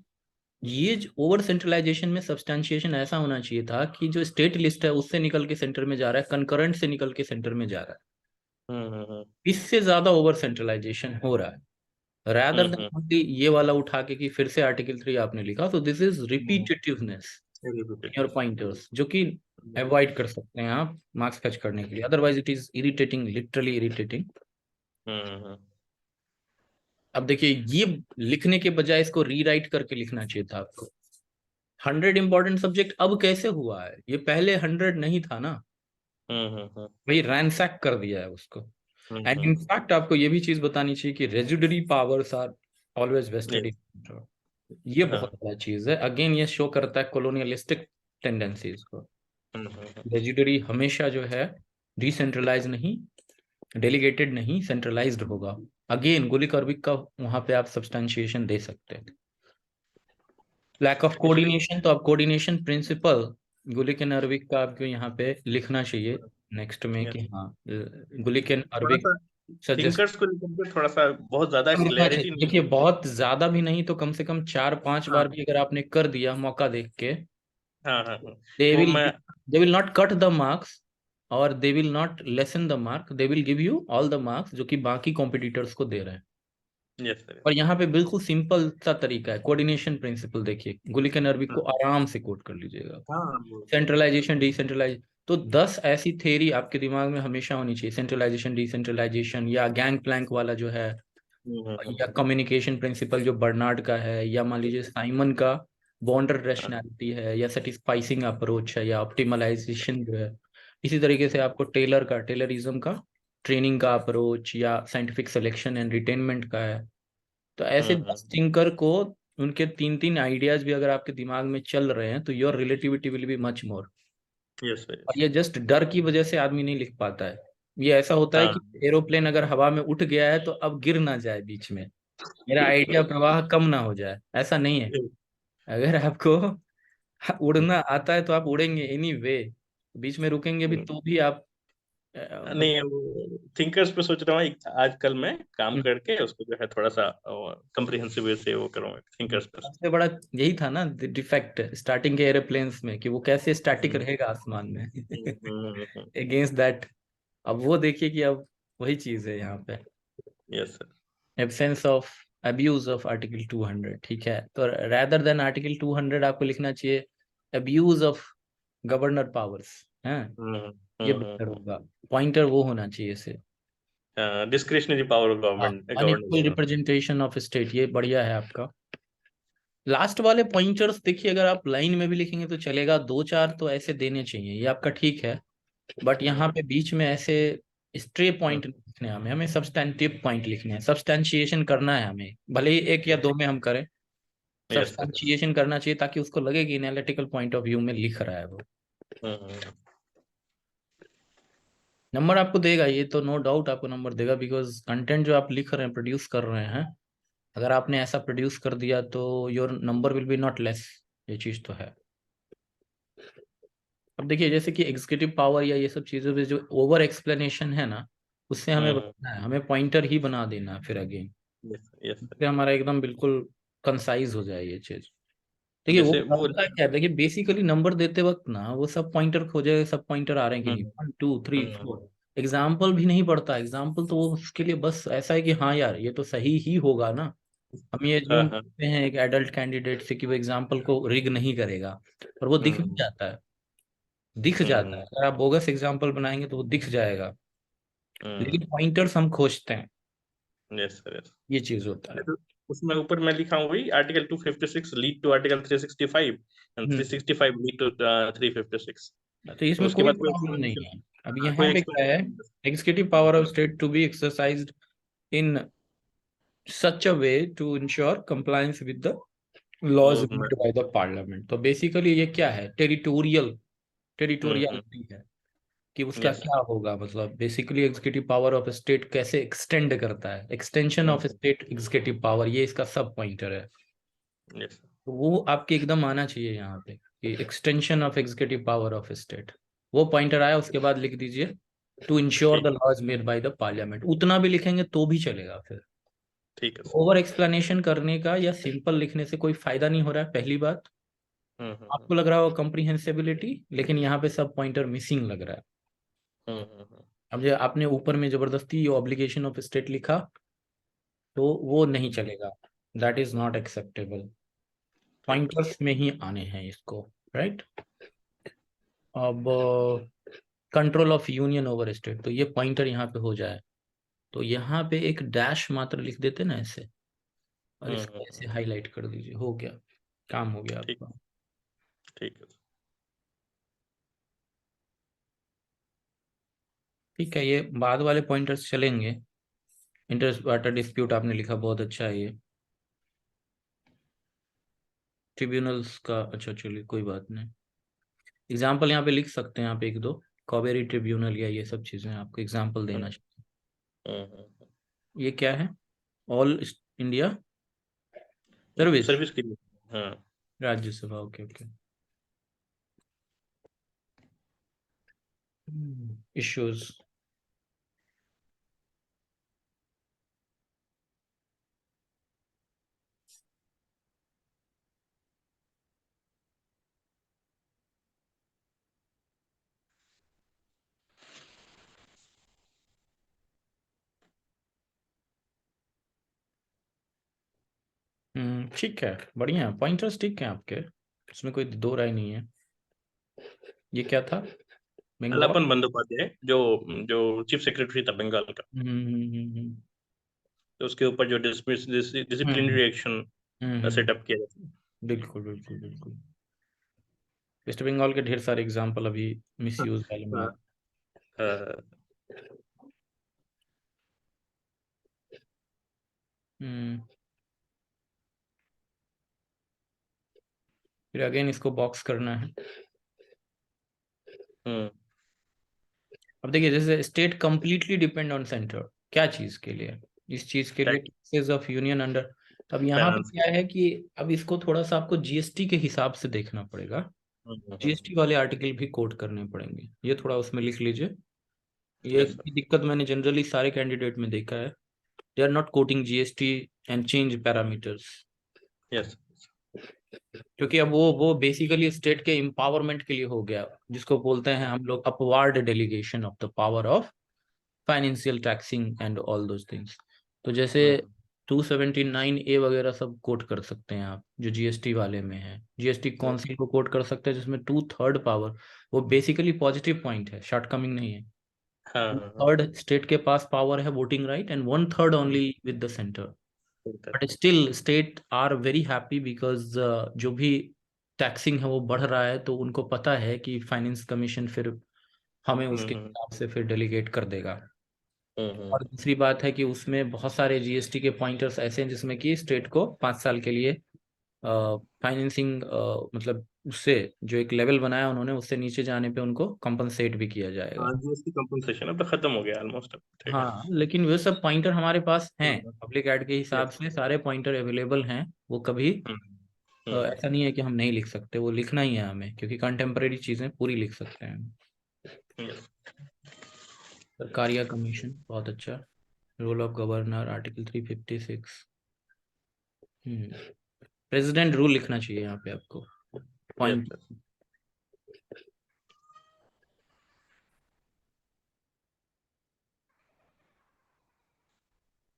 A: ये ओवर सेंट्रलाइजेशन में सब्सटेंशिएशन ऐसा होना चाहिए था कि जो स्टेट लिस्ट है उससे निकल के सेंटर में जा रहा है, कंकरेंट से निकल के सेंटर में जा रहा है, इससे ज्यादा ओवर सेंट्रलाइजेशन हो रहा है, rather than only ये वाला उठा के कि फिर से आर्टिकल 3 आपने लिखा, तो दिस इज रिपीटेटिवनेस योर पॉइंटर्स, जो कि अवॉइड कर सकते हैं आप मार्क्स फैच करने के लिए, otherwise it is irritating, literally irritating.
B: हम्म।
A: अब देखिए, ये लिखने के बजाय इसको रीराइट करके लिखना चाहिए था आपको। 100 इंपॉर्टेंट सब्जेक्ट अब कैसे हुआ है, ये पहले 100 नहीं था ना,
B: हम्म।
A: भाई रैंसैक कर दिया है उसको। And
B: hmm.
A: इनफैक्ट आपको ये भी चीज बतानी चाहिए कि residuary powers are always vested
B: yes.
A: इन, ये बहुत
B: हाँ।
A: बड़ा चीज है। अगेन ये शो करता है कॉलोनियलिस्टिक टेंडेंसीज को।
B: हम्म।
A: रेजिडरी हमेशा जो है डिसेंट्रलाइज नहीं, डेलीगेटेड नहीं, सेंट्रलाइज्ड होगा। अगेन गुलिक अर्बिक का वहां पे आप सब्सटेंशिएशन दे सकते हैं। लैक ऑफ
B: इसलिए
A: कोऑर्डिनेशन, तो आप कोऑर्डिनेशन प्रिंसिपल गुलिक एंड अर्बिक का आपको यहाँ पे लिखना चाहिए नेक्स्ट में
B: yes,
A: कि हाँ गुलिक एंड
B: थोड़ा
A: अर्बिक
B: सा
A: सजेस्ट
B: थिंकर्स को लेकर के थोड़ा सा बहुत ज्यादा
A: लिखना चाहिए।
B: क्लैरिटी नहीं
A: देखिए
B: है।
A: बहुत ज्यादा भी नहीं तो कम से कम 4-5
B: हाँ
A: बार भी अगर आपने कर दिया मौका देख के,
B: हाँ हाँ हाँ।
A: they
B: वो
A: will
B: मैं
A: they will not cut the marks और they will not lessen the mark, they will give you all the marks जो कि बाकी कॉम्पिटिटर्स को दे रहे हैं।
B: Yes sir.
A: और यहाँ पे बिल्कुल सिंपल सा तरीका है, कोऑर्डिनेशन प्रिंसिपल देखिए, गुलिक एंड अर्बिक को आराम से कोड कर लीजिएगा।
B: हाँ
A: सेंट्रलाइजेशन डिसेंट्रलाइज, तो 10 ऐसी थ्योरी आपके दिमाग में हमेशा होनी चाहिए, सेंट्रलाइजेशन डिसेंट्रलाइजेशन, या गैंग प्लैंक वाला जो है, या कम्युनिकेशन प्रिंसिपल जो बर्नार्ड का है, या मान लीजिए साइमन का बॉन्डर रेशनैलिटी है, या सेटिस्फाइसिंग अप्रोच है, या ऑप्टिमलाइजेशन जो है। इसी तरीके से आपको टेलर का, टेलरिज्म का ट्रेनिंग का अप्रोच, या साइंटिफिक सिलेक्शन एंड रिटेनमेंट का है। तो ऐसे 10 थिंकर को, उनके 3-3 आइडियाज भी अगर आपके दिमाग में चल रहे हैं तो your relativity will be much more.
B: Yes
A: और
B: सर।
A: ये जस्ट डर की वजह से आदमी नहीं लिख पाता है। ये ऐसा होता है
B: हाँ
A: कि एरोप्लेन अगर हवा में उठ गया है तो अब गिर ना जाए बीच में, मेरा आइडिया प्रवाह कम ना हो जाए, ऐसा नहीं है। अगर आपको उड़ना आता है तो आप उड़ेंगे एनी वे, बीच में रुकेंगे भी तो भी आप
B: नहीं,
A: मतलब
B: थिंकर्स पे सोच रहा हूँ आजकल मैं काम करके उसको जो है थोड़ा सा कंप्रिहेंसिव वे से वो करूँगा थिंकर्स पे।
A: सबसे बड़ा यही था ना डिफेक्ट स्टार्टिंग के एरोप्लेन्स में, कि वो कैसे स्टैटिक रहेगा आसमान में अगेंस्ट दैट। अब वो देखिए कि अब वही चीज है यहाँ पे,
B: yes sir.
A: Absence of abuse of article 200, ठीक है। तो रैदर देन आर्टिकल 200 आपको लिखना चाहिए अब्यूज ऑफ गवर्नर पावर्स है, ये बेहतर होगा। पॉइंटर वो होना चाहिए इसे,
B: discretionary power of government
A: unequal
B: governance.
A: Representation of state, ये बढ़िया है आपका। लास्ट वाले पॉइंटर्स देखिए, अगर आप लाइन में भी लिखेंगे तो चलेगा, 2-4 तो ऐसे देने चाहिए, ये आपका ठीक है। बट यहाँ पे बीच में ऐसे स्ट्रे पॉइंट नहीं लिखने हैं हमें, हमें सब्सटैंटिव पॉइंट लिखने हैं, सब्सटैंशिएशन करना है हमें, भले ही 1 या 2 में हम करें,
B: यस सर।
A: सब्सटैंशिएशन करना चाहिए ताकि उसको लगे कि एनालिटिकल पॉइंट ऑफ व्यू में लिख रहा है वो। नंबर आपको देगा, ये तो नो डाउट आपको नंबर देगा, बिकॉज कंटेंट जो आप लिख रहे हैं, प्रोड्यूस कर रहे हैं, अगर आपने ऐसा प्रोड्यूस कर दिया तो your number will be not less, ये चीज तो है। अब देखिए, जैसे कि एग्जीक्यूटिव पावर या ये सब चीज़ों पे जो ओवर एक्सप्लेनेशन है ना, उससे हमें बचना है, हमें पॉइंटर ही बना देना है फिर अगेन,
B: यस यस सर।
A: इससे हमारा एकदम बिल्कुल कंसाइज हो जाए ये चीज। देखिए वो
B: जैसे वो
A: करता क्या है, देखिए बेसिकली नंबर देते वक्त ना वो सब पॉइंटर खोजेगा, सब पॉइंटर आ रहे हैं कि नहीं, 1 2 3 4, एग्जाम्पल भी नहीं पढ़ता। एग्जाम्पल तो वो उसके लिए बस ऐसा है कि हाँ यार ये तो सही ही होगा ना, हम ये
B: हाँ
A: एज्यूम
B: हाँ।
A: करते हैं एक एडल्ट कैंडिडेट से कि वो एग्जाम्पल को रिग नहीं करेगा, और वो दिख भी जाता है, दिख जाता है, अगर आप बोगस एग्जाम्पल बनाएंगे तो वो दिख जाएगा। लेकिन पॉइंटर्स हम खोजते हैं,
B: यस सर यस।
A: ये चीज होता है।
B: तो उसमें ऊपर मैं लिखा हूँ वही article 256 lead to article 365 and
A: hmm
B: 365 lead to 356।
A: तो
B: तो
A: इसमें
B: उसके
A: कोई
B: बाद कोई
A: प्रॉब्लम नहीं
B: explanation,
A: है। अब
B: हाँ,
A: यहाँ
B: कोई
A: पे क्या है,
B: explanation.
A: Executive power of state to be exercised in such a way to ensure compliance with the laws made by the parliament. तो बेसिकली ये क्या है, टेरिटोरियलिटी है, कि उसका
B: यस।
A: क्या होगा, मतलब basically executive power of state कैसे एक्सटेंड करता है, extension of state executive power, ये इसका सब पॉइंटर है।
B: यस।
A: तो वो आपके एकदम आना चाहिए यहाँ पे कि extension of executive power of state, वो पॉइंटर आया उसके बाद लिख दीजिए टू इंश्योर द
B: ठीक।
A: Laws made by the parliament, उतना भी लिखेंगे तो भी चलेगा फिर।
B: ठीक है सर।
A: ओवर एक्सप्लेनेशन करने का या सिंपल लिखने से कोई फायदा नहीं हो रहा है, पहली बात।
B: हम्म।
A: आपको लग रहा हो कंप्रीहेंसिबिलिटी, लेकिन यहाँ पे सब पॉइंटर मिसिंग लग रहा है।
B: हम्म।
A: अब जो आपने ऊपर में जबरदस्ती ऑब्लिगेशन ऑफ स्टेट लिखा तो वो नहीं चलेगा, दैट इज नॉट एक्सेप्टेबल,
B: ठीक है।
A: पॉइंटर्स में ही आने हैं इसको, राइट। अब control of union over state, तो ये पॉइंटर यहाँ पे हो जाए तो यहाँ पे एक डैश मात्र लिख देते ना ऐसे, और इसको ऐसे हाईलाइट कर दीजिए, हो गया, काम हो गया
B: ठीक
A: आपका।
B: ठीक है।
A: ठीक है, ये बाद वाले पॉइंटर्स चलेंगे। इंटर वाटर डिस्प्यूट आपने लिखा, बहुत अच्छा है ये। ट्रिब्यूनल्स का, अच्छा चलिए कोई बात नहीं, एग्जाम्पल यहाँ पे लिख सकते हैं आप एक दो, कॉवेरी ट्रिब्यूनल या ये सब चीजें आपको एग्जाम्पल देना चाहिए। ये क्या है, ऑल इंडिया सर्विस,
B: सर्विस के लिए। हाँ।
A: Rajya Sabha, okay okay. इश्यूज, ठीक है, बढ़िया पॉइंटर्स ठीक है आपके, इसमें कोई दो राय नहीं है। ये क्या था, बंगाल।
B: अल्लापन बंदोपाध्याय जो जो चीफ सेक्रेटरी था बंगाल का,
A: हम्म।
B: तो उसके ऊपर जो
A: हम्म
B: डिसिप्लिनरी एक्शन
A: हम्म,
B: सेटअप किया जाता
A: बिल्कुल बिल्कुल बिल्कुल। वेस्ट बंगाल के ढेर सारे एग्जाम्पल अभी मिस यूज वाले में
B: है।
A: आप। हम्म, फिर अगेन इसको बॉक्स करना है।
B: हम्म
A: अब देखिए, जैसे state completely depend on centre, क्या चीज के लिए, इस चीज के लिए टैक्सेस ऑफ यूनियन अंडर। अब यहाँ पे
B: फाइनेंस के
A: क्या है कि अब इसको थोड़ा सा आपको जीएसटी के हिसाब से देखना पड़ेगा, जीएसटी वाले आर्टिकल भी कोट करने पड़ेंगे, ये थोड़ा उसमें लिख लीजिए। ये
B: यस सर।
A: दिक्कत मैंने जनरली सारे कैंडिडेट में देखा है, they are not quoting GST and change parameters,
B: yes.
A: क्योंकि अब वो बेसिकली स्टेट के एम्पावरमेंट के लिए हो गया, जिसको बोलते हैं हम लोग upward delegation of the power of financial taxing and all those things. तो जैसे 279A वगैरह सब कोट कर सकते हैं आप, जो जीएसटी वाले में है, जीएसटी काउंसिल को कोट कर सकते हैं, जिसमें 2/3 पावर, वो बेसिकली पॉजिटिव पॉइंट है, शॉर्टकमिंग नहीं है।
B: हाँ।
A: थर्ड स्टेट के पास पावर है voting right, and 1/3 only with the centre. But still state are very happy because जो भी टैक्सिंग है वो बढ़ रहा है, तो उनको पता है कि फाइनेंस कमीशन फिर हमें उसके हिसाब से फिर डेलीगेट कर देगा। और दूसरी बात है कि उसमें बहुत सारे जीएसटी के पॉइंटर्स ऐसे हैं जिसमें कि स्टेट को 5 साल के लिए फाइनेंसिंग, मतलब उससे जो एक लेवल बनाया उन्होंने, उससे नीचे जाने पे उनको कंपनसेट भी किया जाएगा।
B: हाँ जीएसटी कंपनसेशन अब तो खत्म हो गया ऑलमोस्ट।
A: हाँ, लेकिन वे सब पॉइंटर हमारे पास हैं, पब्लिक एड के हिसाब
B: यस।
A: से सारे पॉइंटर अवेलेबल हैं, वो कभी ऐसा नहीं है कि हम नहीं लिख सकते, वो लिखना ही है हमें, क्योंकि कंटेम्प्रेरी चीजें पूरी लिख सकते हैं। सरकारिया कमीशन बहुत अच्छा, role of governor article 356। President rule लिखना चाहिए यहाँ पे आपको, पॉइंट।
B: यस।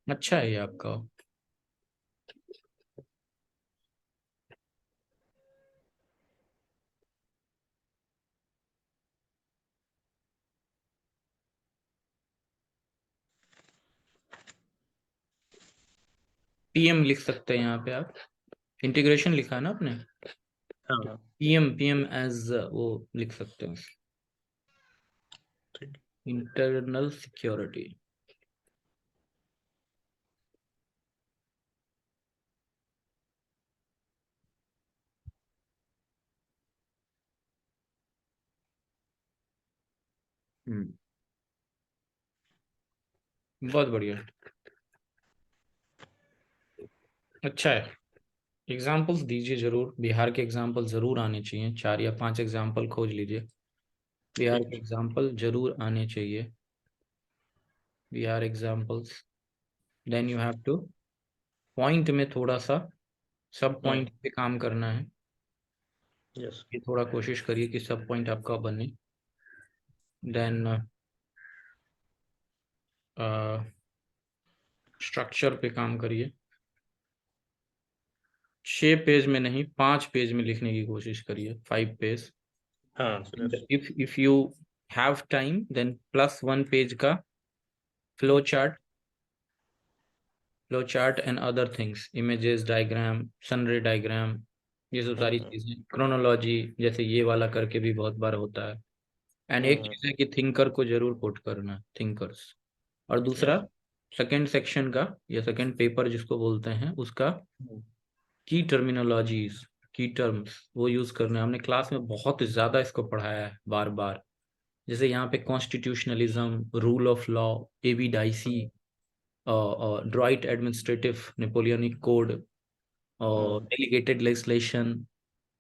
A: अच्छा है ये आपका। पीएम लिख सकते हैं यहाँ पे आप, इंटीग्रेशन लिखा है ना आपने,
B: हाँ
A: पीएम पीएम एज वो लिख सकते हैं,
B: ठीक।
A: Internal security. बहुत बढ़िया, अच्छा है। एग्जाम्पल्स दीजिए जरूर, बिहार के एग्जाम्पल जरूर आने चाहिए, 4 या 5 एग्जाम्पल खोज लीजिए, बिहार
B: ठीक।
A: के एग्जाम्पल जरूर आने चाहिए, Bihar examples. Then you have to point में थोड़ा सा सब पॉइंट पे काम करना है,
B: यस।
A: ये थोड़ा कोशिश करिए कि सब पॉइंट आपका बने। देन स्ट्रक्चर पे काम करिए, 6 पेज में नहीं 5 पेज में लिखने की कोशिश करिए, 5 पेज।
B: हाँ Suresh.
A: If you have time then +1 page का flow chart, and other things, images, diagram, sunray diagram, ये सब सारी
B: हम्म
A: चीजें, क्रोनोलॉजी जैसे ये वाला करके भी बहुत बार होता है। एंड एक
B: हम्म
A: चीज है कि थिंकर को जरूर कोट करना, थिंकर्स। और दूसरा,
B: yes,
A: सेकंड सेक्शन का या सेकंड पेपर जिसको बोलते हैं, उसका
B: हम्म,
A: की टर्मिनोलॉजीज, की टर्म्स वो यूज करना है। हमने क्लास में बहुत ज्यादा इसको पढ़ाया है बार बार। जैसे यहाँ पे constitutionalism, rule of law, AB Dicey, droit administrative Napoleonic code, और
B: हम्म,
A: डेलीगेटेड लेजिस्लेशन,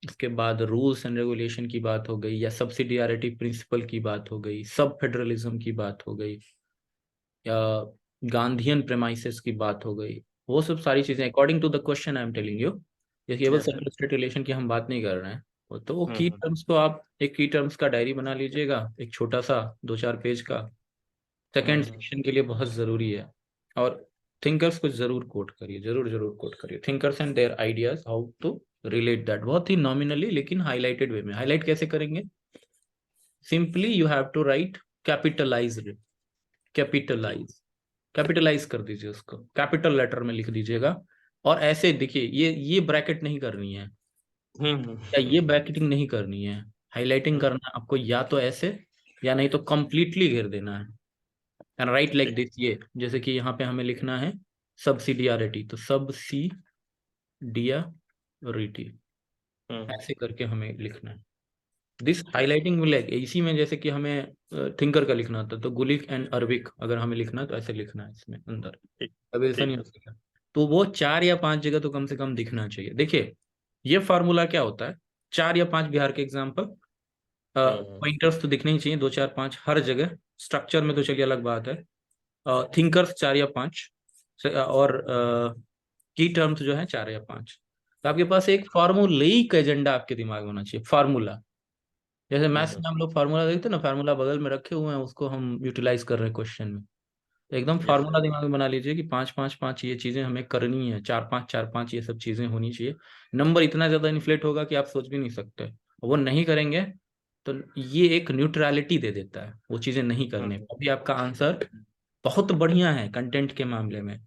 A: इसके बाद रूल्स एंड रेगुलेशन की बात हो गई, या सब्सिडियरिटी प्रिंसिपल की बात हो गई, सब फेडरलिज्म की बात हो गई, या गांधीयन प्रेमाइसेस की बात हो गई। वो सब सारी चीजें according to the question I am telling you, ये केवल
B: yes,
A: सेंट्रल स्टेट रिलेशन की हम बात नहीं कर रहे हैं। तो वो की
B: हम्म
A: टर्म्स को आप एक की टर्म्स का डायरी बना लीजिएगा, एक छोटा सा 2-4 पेज का, सेकेंड
B: हम्म
A: सेक्शन के लिए बहुत जरूरी है। और थिंकर्स को जरूर कोट करिए, जरूर जरूर कोट करिए, thinkers and their ideas, how to relate that, बहुत ही नॉमिनली लेकिन हाईलाइटेड वे में। हाईलाइट कैसे करेंगे? Simply you have to write capitalise,
B: ठीक,
A: कैपिटलाइज, कैपिटलाइज कर दीजिए उसको, कैपिटल लेटर में लिख दीजिएगा। और ऐसे देखिए, ये ब्रैकेट नहीं करनी है, या ये ब्रैकेटिंग नहीं करनी है, हाईलाइटिंग
B: हम्म,
A: करना है आपको, या तो ऐसे या नहीं तो कंप्लीटली घेर देना है। एंड राइट लाइक
B: ठीक,
A: दिस, ये जैसे कि यहाँ पे हमें लिखना है सब्सिडियरिटी, तो सब्सिडियरिटी
B: हम्म
A: ऐसे करके हमें लिखना है। दिस हाईलाइटिंग विल, इसी में जैसे कि हमें थिंकर का लिखना था, तो गुलिक एंड अरबिक अगर हमें लिखना है तो ऐसे लिखना है इसमें अंदर,
B: ठीक,
A: विल्सन
B: ठीक
A: या
B: है।
A: विल्सन। तो वो 4 या 5 जगह तो कम से कम दिखना चाहिए। देखिए, ये फार्मूला क्या होता है, 4 या 5 बिहार के एग्जाम्पल,
B: हम्म
A: पॉइंटर्स तो दिखने ही चाहिए 2-4-5 हर जगह। स्ट्रक्चर में तो चलिए अलग बात है, थिंकर्स 4 या 5, और की टर्म्स जो है 4 या 5। तो आपके पास एक फॉर्मूलिक एजेंडा आपके दिमाग में होना चाहिए, फार्मूला। जैसे मैथ्स
B: हम्म
A: में हम लोग फार्मूला देखते हैं ना, फार्मूला बगल में रखे हुए हैं, उसको हम यूटिलाइज कर रहे हैं क्वेश्चन में। तो एकदम
B: यस
A: फार्मूला दिमाग में बना लीजिए कि 5-5-5 ये चीजें हमें करनी है, 4-5-4-5 ये सब चीजें होनी चाहिए। नंबर इतना ज्यादा इन्फ्लेट होगा कि आप सोच भी नहीं सकते, वो नहीं करेंगे तो ये एक न्यूट्रलिटी दे देता है वो चीजें नहीं करने।
B: हम्म
A: अभी आपका आंसर बहुत बढ़िया है कंटेंट के मामले में,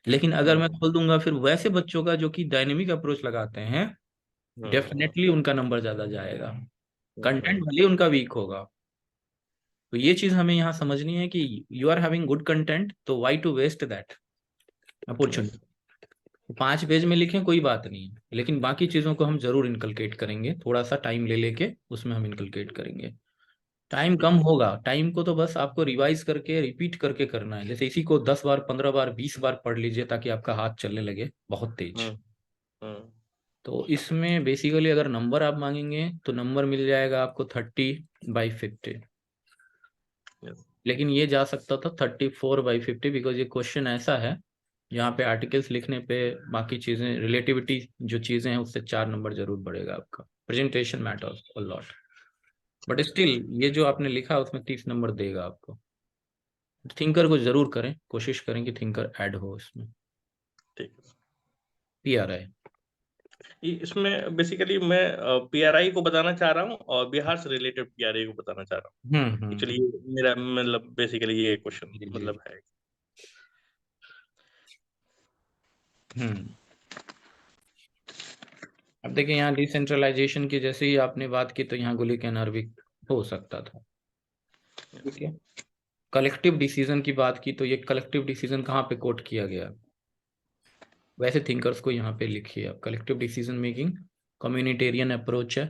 A: लेकिन अगर मैं
B: हम्म
A: खोल दूंगा फिर वैसे बच्चों का जो कि डायनेमिक अप्रोच लगाते हैं,
B: हम्म
A: डेफिनेटली उनका नंबर ज्यादा जाएगा, कंटेंट
B: हम्म
A: भले ही उनका वीक होगा। तो ये चीज हमें यहाँ समझनी है कि you are having good content, तो why to waste that
B: yes,
A: opportunity. 5 page में लिखें कोई बात नहीं है, लेकिन बाकी चीजों को हम जरूर इनकलकेट करेंगे, थोड़ा सा टाइम ले लेके उसमें हम इनकलकेट करेंगे। टाइम
B: ठीक
A: कम
B: है।
A: होगा, टाइम को तो बस आपको रिवाइज करके रिपीट करके करना है। जैसे इसी को 10 बार, 15 बार, 20 बार पढ़ लीजिए ताकि आपका हाथ चलने लगे बहुत तेज।
B: हम्म हम्म
A: तो इसमें बेसिकली अगर नंबर आप मांगेंगे तो नंबर मिल जाएगा आपको 30/50,
B: यस,
A: लेकिन ये जा सकता था 34/50, बिकॉज ये क्वेश्चन ऐसा है यहाँ पे आर्टिकल्स लिखने पे बाकी चीजें, रिलेटिविटी जो चीजें हैं उससे 4 नंबर जरूर बढ़ेगा आपका। Presentation matters a lot, but still ये जो आपने लिखा उसमें 30 नंबर देगा आपको। थिंकर को जरूर करें, कोशिश करें कि थिंकर ऐड हो इसमें।
B: ठीक है।
A: PRI।
B: इसमें बेसिकली मैं पीआरआई को बताना चाह रहा हूँ और बिहार से रिलेटेड पीआरआई को बताना चाह रहा हूँ।
A: हम्म।
B: एक्चुअली मेरा मतलब बेसिकली ये क्वेश्चन
A: जी जी।
B: मतलब है।
A: हम्म। अब देखिए यहाँ डिसेंट्रलाइजेशन की जैसे ही आपने बात की तो यहाँ गुलिक एंड आर्विक हो सकता था। ठीक है, कलेक्टिव डिसीजन की बात की तो ये कलेक्टिव डिसीजन कहाँ पे कोट किया गया? वैसे थिंकर्स को यहाँ पे लिखिए आप, collective decision making communitarian approach है,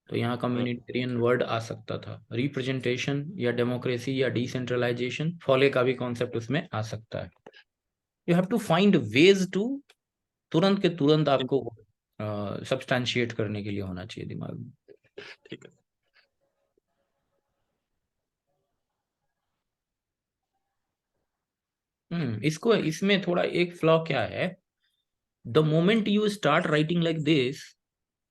A: तो यहाँ
B: हम्म,
A: कम्युनिटेरियन वर्ड आ सकता था। रिप्रेजेंटेशन या डेमोक्रेसी या डिसेंट्रलाइजेशन, फॉले का भी कॉन्सेप्ट उसमें आ सकता है। You have to find ways to, तुरंत के तुरंत आपको सब्सटैंशिएट करने के लिए होना चाहिए दिमाग में।
B: ठीक है।
A: इसको इसमें थोड़ा एक फ्लॉ क्या है, the moment you start writing like this,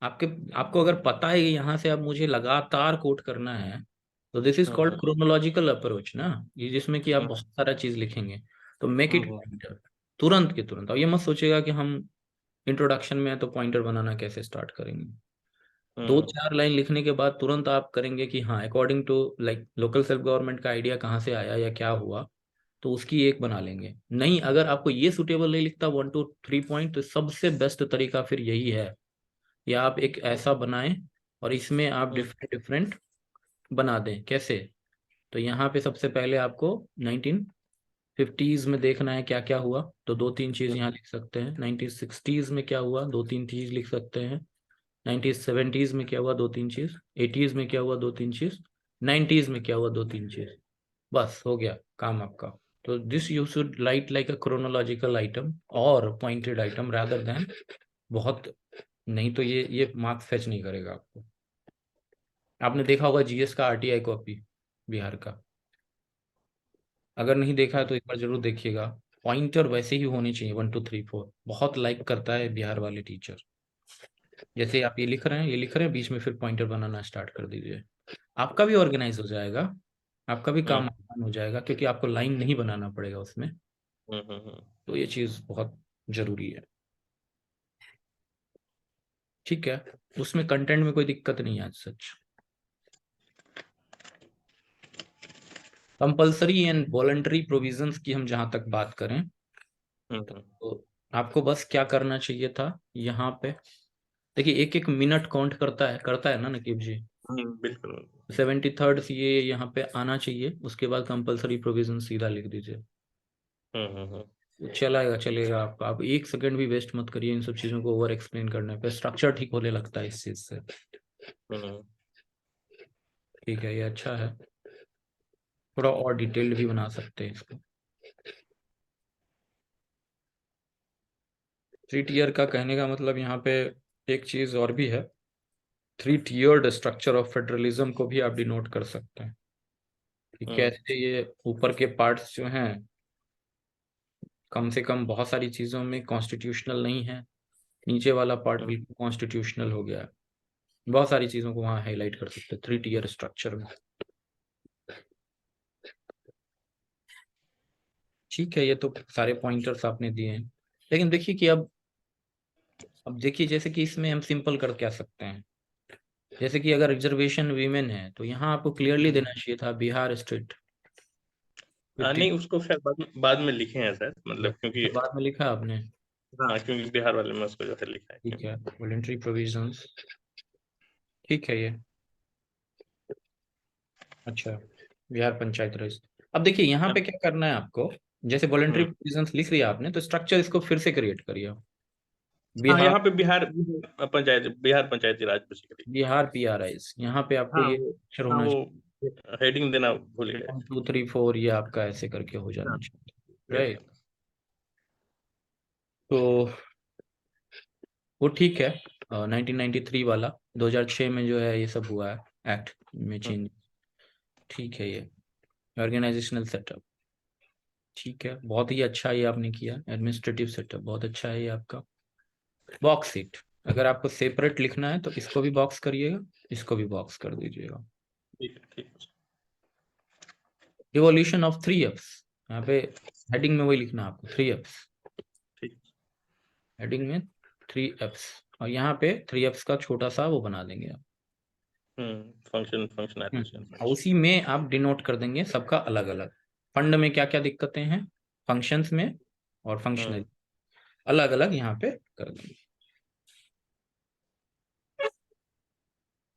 A: आपके आपको अगर पता है कि यहाँ से अब मुझे लगातार कोट करना है, तो this is called
B: hmm
A: chronological approach ना, ये जिसमें कि आप
B: हम्म
A: बहुत सारा चीज लिखेंगे। तो मेक इट
B: हम्म
A: पॉइंटर, तुरंत के तुरंत। और ये मत सोचेगा कि हम इंट्रोडक्शन में है तो पॉइंटर बनाना कैसे स्टार्ट करेंगे। दो चार लाइन लिखने के बाद तुरंत आप करेंगे कि हाँ according to like local self government का आइडिया कहाँ से आया या क्या हुआ, तो उसकी एक बना लेंगे। नहीं, अगर आपको ये सुटेबल नहीं लिखता 1 to 3 पॉइंट, तो सबसे बेस्ट तरीका फिर यही है, या आप एक ऐसा बनाएं और इसमें आप डिफरेंट डिफरेंट बना दें। कैसे? तो यहाँ पे सबसे पहले आपको 1950s में देखना है क्या क्या हुआ, तो 2-3 चीज यहाँ लिख सकते हैं। 1960s में क्या हुआ, 2-3 चीज लिख सकते हैं। 1970s में क्या हुआ, 2-3 चीज। 80s में क्या हुआ, 2-3 चीज। 90s में क्या हुआ, 2-3 चीज। बस हो गया काम आपका। तो this you should write like a chronological item और पॉइंटेड आइटम रादर देन बहुत। नहीं तो ये मार्क्स फेच नहीं करेगा आपको। आपने देखा होगा जीएस का आरटीआई कॉपी बिहार का, अगर नहीं देखा है तो एक बार जरूर देखिएगा। पॉइंटर वैसे ही होने चाहिए, 1 2 3 4। बहुत लाइक करता है बिहार वाले टीचर। जैसे आप ये लिख रहे हैं, ये लिख रहे हैं, बीच में फिर पॉइंटर बनाना स्टार्ट कर दीजिए। आपका भी ऑर्गेनाइज हो जाएगा, आपका भी काम आसान हो जाएगा, क्योंकि आपको लाइन नहीं बनाना पड़ेगा उसमें। तो ये चीज बहुत जरूरी है। ठीक है, उसमें कंटेंट में कोई दिक्कत नहीं है आज सच। कंपल्सरी एंड वॉलंटरी प्रोविजंस की हम जहां तक बात करें, तो आपको बस क्या करना चाहिए था यहाँ पे। देखिए, एक एक मिनट काउंट करता है ना नकीब जी।
B: बिल्कुल।
A: 73rd ये यहाँ पे आना चाहिए, उसके बाद कंपलसरी प्रोविजन सीधा लिख दीजिए। चलेगा चलेगा आपका। आप 1 सेकंड भी वेस्ट मत करिए इन सब चीजों को ओवर एक्सप्लेन करने पे, स्ट्रक्चर ठीक होने लगता है इस चीज से। ठीक है, ये अच्छा है। थोड़ा और डिटेल्ड भी बना सकते हैं इसको। 3 टियर का कहने का मतलब यहाँ पे एक चीज और भी है। 3 टियर्ड स्ट्रक्चर ऑफ फेडरलिज्म को भी आप डिनोट कर सकते हैं कि कैसे ये ऊपर के पार्ट्स जो हैं कम से कम बहुत सारी चीजों में कॉन्स्टिट्यूशनल नहीं है, नीचे वाला पार्ट बिल्कुल कॉन्स्टिट्यूशनल हो गया है। बहुत सारी चीजों को वहाँ हाईलाइट कर सकते हैं 3 टियर स्ट्रक्चर में। ठीक है, ये तो सारे पॉइंटर्स आपने दिए हैं। लेकिन देखिए कि अब देखिए, जैसे कि इसमें हम सिंपल कर क्या सकते हैं। जैसे कि अगर रिजर्वेशन वीमेन है, तो यहाँ आपको क्लियरली देना चाहिए था बिहार स्टेट।
B: नहीं, उसको शायद बाद में लिखे हैं शायद, मतलब क्योंकि
A: बाद में लिखा आपने?
B: हाँ, क्योंकि बिहार वाले में उसको जो है लिखा है।
A: ठीक है, वॉलंटरी प्रोविजंस। ठीक है ये। अच्छा, बिहार पंचायत राज। अब देखिए यहाँ पे क्या करना है आपको। जैसे वॉलंटरी प्रोविजंस लिख लिया आपने, तो स्ट्रक्चर इसको फिर से क्रिएट करिए।
B: हाँ,
A: बिहार
B: यहाँ पे बिहार पंचायती राज बेसिकली।
A: बिहार PRIs, यहाँ पे आपको
B: हाँ
A: ये
B: वो
A: अक्षर
B: हाँ
A: होना
B: वो
A: चाहिए।
B: हेडिंग देना भूल गए।
A: 1 2 3 4 ये आपका ऐसे करके हो जाना
B: हाँ,
A: चाहिए, राइट। तो वो ठीक है। 1993 वाला 2006 में जो है ये सब हुआ है, एक्ट में चेंज। ठीक है ये ऑर्गेनाइजेशनल सेटअप। ठीक है, बहुत ही अच्छा ये आपने किया। एडमिनिस्ट्रेटिव सेटअप बहुत अच्छा है ये आपका। बॉक्स सीट, अगर आपको सेपरेट लिखना है तो इसको भी बॉक्स करिएगा, इसको भी बॉक्स कर दीजिएगा।
B: ठीक।
A: इवोल्यूशन ऑफ 3Fs, यहाँ पे हेडिंग में वही लिखना है आपको, 3Fs।
B: ठीक।
A: हेडिंग में 3Fs, और यहाँ पे 3Fs का छोटा सा वो बना देंगे आप।
B: फंक्शनैलिटी।
A: और उसी में आप डिनोट कर देंगे सबका अलग अलग। फंड में क्या क्या दिक्कतें हैं, फंक्शंस में और फंक्शनल अलग अलग यहाँ पे कर देंगे।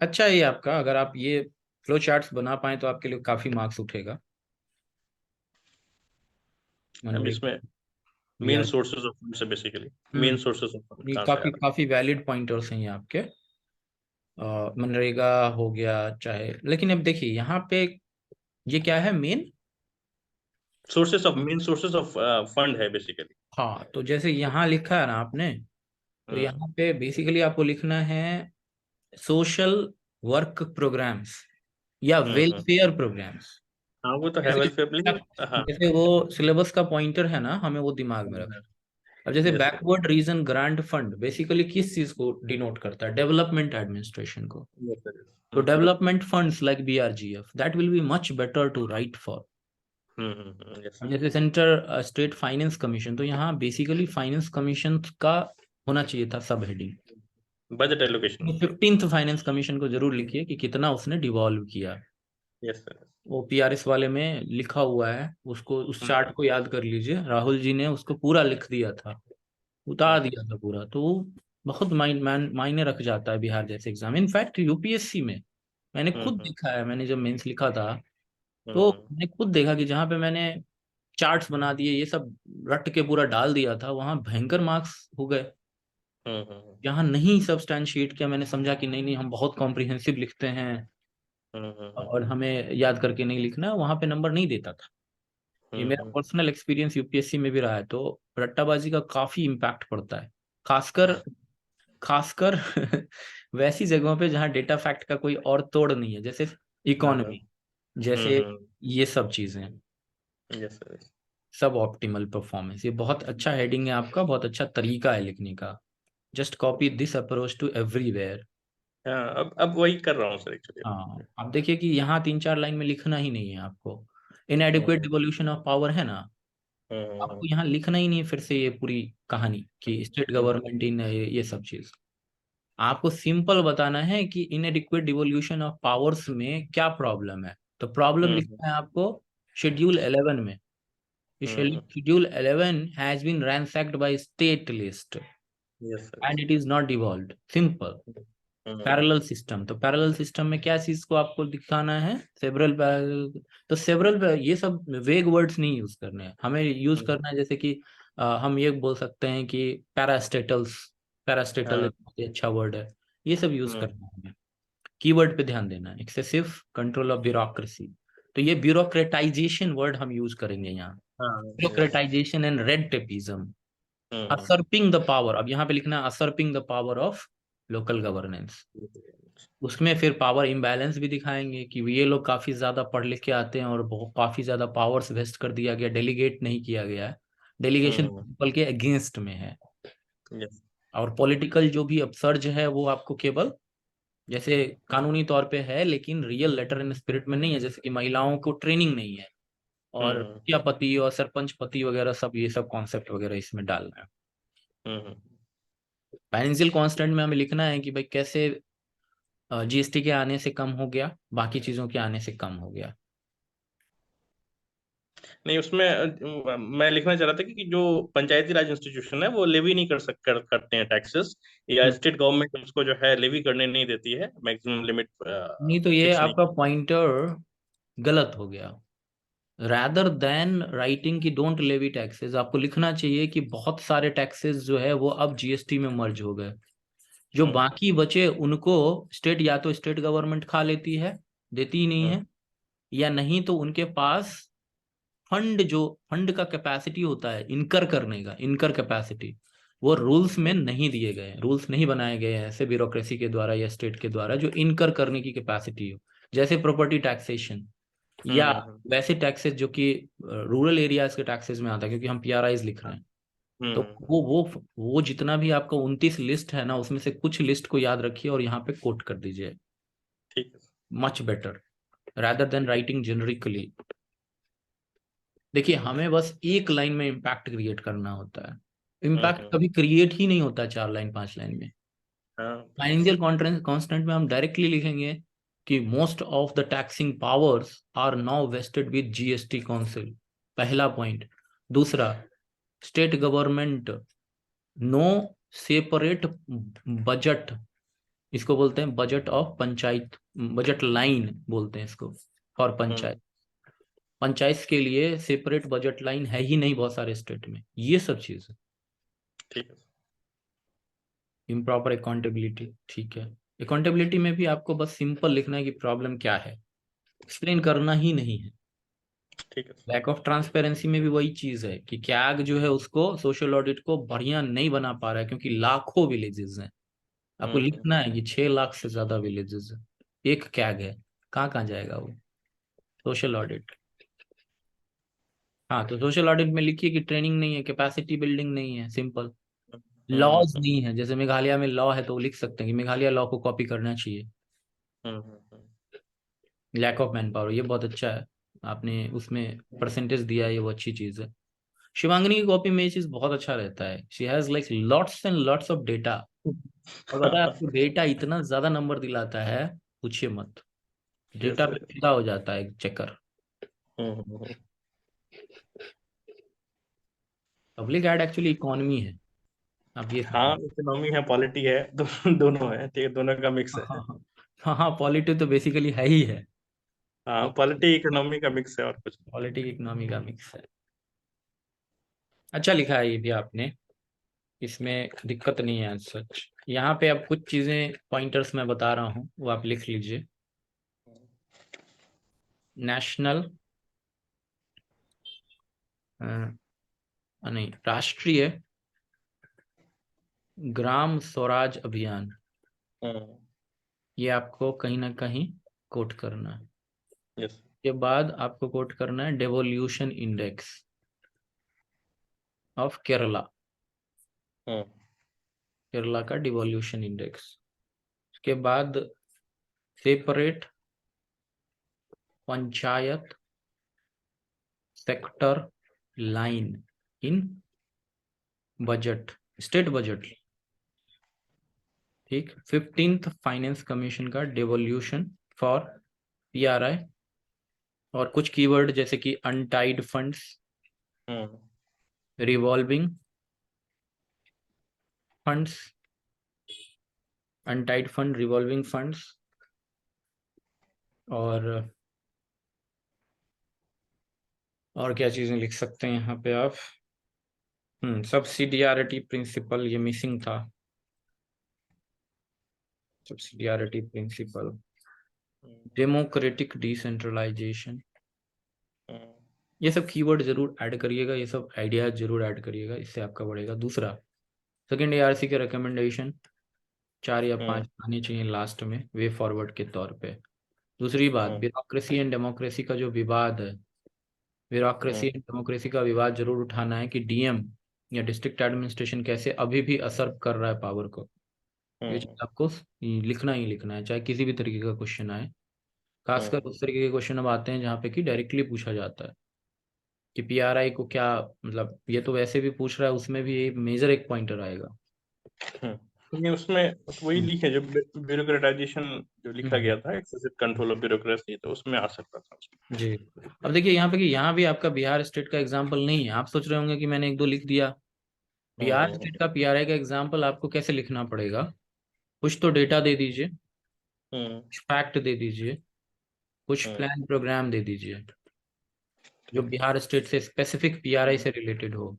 A: अच्छा है ये आपका। अगर आप ये फ्लो चार्ट्स बना पाए तो आपके लिए काफी मार्क्स उठेगा।
B: अब
A: मनरेगा
B: इसमें main
A: BR।
B: Sources of fund से basically main sources of fund
A: ये
B: कहाँ से आ
A: काफी
B: रहा
A: काफी वैलिड पॉइंटर्स हैं ये आपके। मनरेगा हो गया चाहे, लेकिन अब देखिए यहाँ पे ये क्या है मेन।
B: है? मेन सोर्सेज ऑफ फंड है बेसिकली।
A: हाँ, तो जैसे यहाँ लिखा है ना आपने, तो यहाँ पे बेसिकली आपको लिखना है सोशल वर्क प्रोग्राम्स या वेलफेयर प्रोग्राम्स।
B: हाँ, वो तो है
A: जैसे
B: वेलफेयर, लेकिन हाँ।
A: जैसे वो सिलेबस का पॉइंटर है ना, हमें वो दिमाग में रखना। अब जैसे
B: yes sir.
A: Backward region grant fund basically किस चीज को डिनोट करता है, डेवलपमेंट एडमिनिस्ट्रेशन को।
B: Yes sir.
A: तो development funds like BRGF that will be much better to write for.
B: Yes.
A: जैसे सेंटर स्टेट फाइनेंस कमीशन, तो यहाँ बेसिकली फाइनेंस कमीशन का होना चाहिए था सब हेडिंग।
B: बजट एलोकेशन होता
A: 15th फाइनेंस कमीशन को जरूर लिखिए कि कितना उसने डिवॉल्व किया।
B: है। Yes sir.
A: ओपीआरएस वाले में लिखा हुआ है, उसको उस चार्ट
B: हम्म
A: को याद कर लीजिए, राहुल जी ने उसको पूरा लिख दिया था, उतार
B: हम्म
A: दिया था पूरा। तो वो बहुत मायने रख जाता है बिहार जैसे एग्जाम। इनफैक्ट यूपीएससी में मैंने खुद
B: हम्म
A: देखा है, मैंने जब मेंस लिखा था तो
B: हम्म
A: मैंने खुद देखा कि जहाँ पे मैंने चार्ट्स बना दिए, ये सब रट के पूरा डाल दिया था, वहां भयंकर मार्क्स हो गए।
B: हम्म
A: यहाँ नहीं सब्सटैंशिएट किया, मैंने समझा कि नहीं नहीं हम बहुत कॉम्प्रिहेंसिव लिखते हैं और हमें याद करके नहीं लिखना, वहां पे नंबर नहीं देता था। ये मेरा
B: हम्म
A: पर्सनल एक्सपीरियंस यूपीएससी में भी रहा है। तो रट्टाबाजी का काफी इम्पैक्ट पड़ता है, खासकर खासकर वैसी जगहों पे जहाँ डेटा फैक्ट का कोई और तोड़ नहीं है, जैसे इकोनॉमी, जैसे ये सब चीजें।
B: Yes sir.
A: सब ऑप्टिमल परफॉर्मेंस, ये बहुत अच्छा हेडिंग है आपका, बहुत अच्छा तरीका है लिखने का। Just copy this approach to everywhere.
B: हाँ, अब वही कर रहा हूँ सर एक्चुअली।
A: हाँ, आप देखिए कि यहाँ 3-4 लाइन में लिखना ही नहीं है आपको। इनएडिक्वेट डिवोल्यूशन ऑफ पावर है ना, आपको यहाँ लिखना ही नहीं है फिर से ये पूरी कहानी कि स्टेट गवर्नमेंट इन ये सब चीज। आपको सिंपल बताना है कि इनएडिक्वेट डिवोल्यूशन ऑफ पावर्स में क्या प्रॉब्लम है। तो प्रॉब्लम लिखना है आपको शेड्यूल 11 में। Schedule 11 has been ransacked by state list
B: yes sir.
A: And it is not devolved. Simple. Parallel system, तो पैरेलल सिस्टम में क्या चीज को आपको दिखाना है, सेवरल। तो सेवरल, ये सब वेग वर्ड्स नहीं यूज करने हैं, हमें यूज करना है जैसे कि हम ये बोल सकते हैं कि पैरास्टेटल्स, पैरास्टेटल एक बहुत ही अच्छा वर्ड है, ये सब यूज करना है हमें। कीवर्ड पे ध्यान देना है, एक्सेसिव कंट्रोल ऑफ ब्यूरोक्रेसी, तो ये ब्यूरोक्रेटाइजेशन वर्ड हम यूज करेंगे यहाँ। Bureaucratisation and red tapism. Usurping the power, अब यहाँ पे लिखना है usurping the power of local governance. उसमें फिर पावर इम्बैलेंस भी दिखाएंगे कि ये लोग काफी ज्यादा पढ़ लिख के आते हैं और बहुत काफी ज्यादा पावर्स वेस्ट कर दिया गया, डेलीगेट नहीं किया गया है, डेलीगेशन प्रिंसिपल के अगेंस्ट में है। और पॉलिटिकल जो भी अपसर्ज है वो आपको केवल जैसे कानूनी तौर पे है लेकिन रियल लेटर इन स्पिरिट में नहीं है, जैसे कि महिलाओं को ट्रेनिंग नहीं है और मुखिया पति और सरपंच पति वगैरह सब, ये सब कॉन्सेप्ट वगैरह इसमें डालना है। फाइनेंशियल कांस्टेंट में हमें लिखना है कि भाई कैसे जीएसटी के आने से कम हो गया, बाकी चीजों के आने से कम हो गया।
B: नहीं, उसमें मैं लिखना चाह रहा था कि जो पंचायती राज इंस्टीट्यूशन है वो लेवी नहीं करते हैं टैक्सेस, या
A: हम्म।
B: स्टेट गवर्नमेंट उसको जो है लेवी करने नहीं देती है, मैक्सिमम लिमिट
A: नहीं तो ये
B: फिक्स नहीं।
A: आपका पॉइंटर गलत हो गया। रैदर देन राइटिंग की डोंट लेवी टैक्सेस, आपको लिखना चाहिए कि बहुत सारे टैक्सेस जो है वो अब जीएसटी में मर्ज हो गए, जो बाकी बचे उनको स्टेट या तो स्टेट गवर्नमेंट खा लेती है, देती ही नहीं है, या नहीं तो उनके पास फंड, जो फंड का कैपेसिटी होता है इनकर करने का, इनकर कैपेसिटी वो रूल्स में नहीं दिए गए, रूल्स नहीं बनाए गए हैं ऐसे ब्यूरोक्रेसी के द्वारा या स्टेट के द्वारा जो इनकर करने की कैपेसिटी हो, जैसे प्रॉपर्टी टैक्सेशन या वैसे टैक्सेस जो कि रूरल एरियाज के टैक्सेस में आता है, क्योंकि हम पीआरआईज लिख रहे हैं। तो वो जितना भी आपका 29 लिस्ट है ना, उसमें से कुछ लिस्ट को याद रखिए और यहाँ पे कोट कर दीजिए,
B: ठीक है।
A: Much better rather then writing generically. देखिए हमें बस एक लाइन में इम्पैक्ट क्रिएट करना होता है, इम्पैक्ट कभी क्रिएट ही नहीं होता 4 लाइन 5 लाइन में। फाइनेंशियल कांस्टेंट में हम डायरेक्टली लिखेंगे कि most of the taxing powers are now vested with GST council, पहला पॉइंट। दूसरा, state government no separate budget, इसको बोलते हैं budget of panchayat, budget line बोलते हैं इसको फॉर पंचायत। पंचायत के लिए सेपरेट बजट लाइन है ही नहीं बहुत सारे स्टेट में, ये सब चीज।
B: ठीक है।
A: इम्प्रॉपर अकाउंटेबिलिटी, ठीक है। अकाउंटेबिलिटी में भी आपको बस सिंपल लिखना है कि प्रॉब्लम क्या है, एक्सप्लेन करना ही नहीं है।
B: ठीक है।
A: लैक ऑफ ट्रांसपेरेंसी में भी वही चीज है कि कैग जो है उसको सोशल ऑडिट को बढ़िया नहीं बना पा रहा है, क्योंकि लाखों विलेजेस हैं। आपको लिखना है कि 6 लाख से ज्यादा विलेजेस है, एक कैग है, कहाँ कहाँ जाएगा वो सोशल ऑडिट। हाँ, तो सोशल ऑडिट में लिखिए कि ट्रेनिंग नहीं है, कैपेसिटी बिल्डिंग नहीं है, सिंपल। लॉज नहीं है, जैसे मेघालय में लॉ है तो लिख सकते हैं कि मेघालय लॉ को कॉपी करना चाहिए। लैक ऑफ मैन पावर, ये बहुत अच्छा है, आपने उसमें परसेंटेज दिया है, ये वो अच्छी चीज है। शिवांगनी की कॉपी में ये चीज बहुत अच्छा रहता है, she has like lots and lots of data. और पता है आपको डेटा इतना ज्यादा नंबर दिलाता है, पूछिए मत। डेटा
B: yes,
A: पे फिदा हो जाता है चेकर।
B: हम्म।
A: पब्लिक एड एक्चुअली इकोनॉमी है, आप ये
B: हाँ,
A: समझो।
B: इकोनॉमी है, पॉलिटी है, दोनों है, ठीक है, दोनों का मिक्स
A: हाँ
B: है।
A: हाँ हाँ हाँ, पॉलिटी तो बेसिकली है ही है।
B: हाँ,
A: वो
B: पॉलिटी इकोनॉमी का मिक्स है और कुछ नहीं।
A: पॉलिटिक इकोनॉमी का मिक्स है। अच्छा लिखा है ये भी आपने, इसमें दिक्कत नहीं है सच। यहाँ पे अब कुछ चीजें पॉइंटर्स मैं बता रहा हूँ, वो आप लिख लीजिए। नेशनल नहीं, राष्ट्रीय ग्राम स्वराज अभियान,
B: हम्म।
A: ये आपको कहीं ना कहीं कोट करना है।
B: यस।
A: के बाद आपको कोट करना है डेवोल्यूशन इंडेक्स ऑफ केरला,
B: हम्म।
A: केरला का डिवोल्यूशन इंडेक्स। उसके बाद separate panchayat sector line in budget, state budget, ठीक। 15th फाइनेंस कमीशन का डेवोल्यूशन फॉर पीआरआई, और कुछ कीवर्ड जैसे कि untied funds,
B: hmm.
A: Revolving funds, untied fund, revolving funds, और क्या चीजें लिख सकते हैं यहाँ पे आप। सब्सिडियरिटी प्रिंसिपल, ये मिसिंग था, सब्सिडियरिटी प्रिंसिपल, डेमोक्रेटिक डिसेंट्रलाइजेशन,
B: हम्म।
A: ये सब कीवर्ड जरूर ऐड करिएगा, ये सब आइडियाज जरूर ऐड करिएगा, इससे आपका बढ़ेगा। दूसरा, सेकेंड एआरसी के रिकमेंडेशन 4 या 5 आने चाहिए लास्ट में, वे फॉरवर्ड के तौर पे। दूसरी बात,
B: हम्म।
A: ब्यूरोक्रेसी एंड डेमोक्रेसी का जो विवाद है, ब्यूरोक्रेसी एंड डेमोक्रेसी का विवाद जरूर उठाना है कि डीएम या डिस्ट्रिक्ट एडमिनिस्ट्रेशन कैसे अभी भी असर कर रहा है पावर को। ये
B: हम्म।
A: चीज आपको लिखना ही लिखना है, चाहे किसी भी तरीके का क्वेश्चन आए। खासकर
B: हम्म।
A: उस तरीके के क्वेश्चन अब आते हैं जहाँ पे कि डायरेक्टली पूछा जाता है कि पीआरआई को क्या मतलब, ये तो वैसे भी पूछ रहा है, उसमें भी मेजर एक पॉइंटर आएगा।
B: ये उसमें वही
A: हम्म
B: लिखे जो ब्यूरोक्रेटाइजेशन जो लिखा
A: हम्म,
B: गया था, एक्सेसिव कंट्रोल ऑफ ब्यूरोक्रेसी, तो उसमें आ सकता था उसमें।
A: जी। अब देखिए यहाँ पे कि यहाँ भी आपका बिहार स्टेट का एग्जाम्पल नहीं है, आप सोच रहे होंगे कि मैंने एक दो लिख दिया। बिहार
B: हम्म।
A: स्टेट का पीआरआई का एग्जाम्पल आपको कैसे लिखना पड़ेगा, कुछ तो डेटा दे दीजिए,
B: हम्म।
A: कुछ फैक्ट दे दीजिए, कुछ
B: हम्म।
A: प्लान प्रोग्राम दे दीजिए जो
B: ठीक।
A: बिहार स्टेट से स्पेसिफिक पीआरआई से रिलेटेड हो।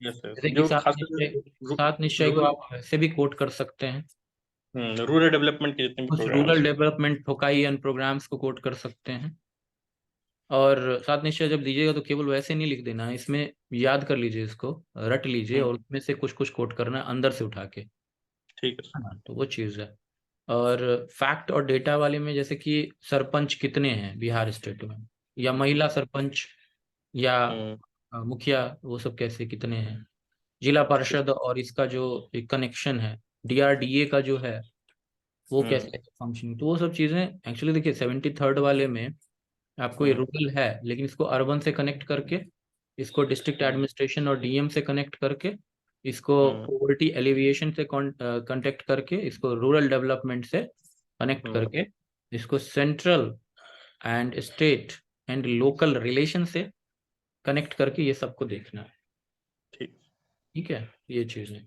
B: यस, यस,
A: जैसे कि
B: जो खासकर
A: सात निश्चय को
B: रूरल,
A: आप ऐसे भी कोट कर सकते हैं,
B: रूरल डेवलपमेंट के जितने भी
A: कुछ रूरल
B: प्रोग्राम्स।
A: डेवलपमेंट फोकाई एंड प्रोग्राम्स को कोट कर सकते हैं। और सात निश्चय जब दीजिएगा तो केवल वैसे नहीं लिख देना है, इसमें याद कर लीजिए, इसको रट लीजिए और उसमें से कुछ कुछ कोट करना है अंदर से उठा के,
B: ठीक है।
A: है ना, तो वो चीज़ है। और फैक्ट और डेटा वाले में जैसे कि सरपंच कितने हैं बिहार स्टेट में, या महिला सरपंच, या
B: हम्म।
A: मुखिया, वो सब कैसे कितने हैं, जिला
B: ठीक।
A: पार्षद और इसका जो एक कनेक्शन है, डीआरडीए का जो है वो
B: हम्म।
A: कैसे फंक्शनिंग, तो वो सब चीजें एक्चुअली देखिए 73rd वाले में आपको ये
B: हम्म।
A: रूरल है, लेकिन इसको अर्बन से कनेक्ट करके, इसको डिस्ट्रिक्ट
B: हम्म।
A: एडमिनिस्ट्रेशन और डीएम से कनेक्ट करके, इसको
B: हम्म।
A: पॉवर्टी एलिविएशन से कनेक्ट करके, इसको रूरल डेवलपमेंट से कनेक्ट
B: हम्म।
A: करके, इसको central and state and local relation से कनेक्ट करके, ये सबको देखना है।
B: ठीक।
A: ठीक है, ये चीज है।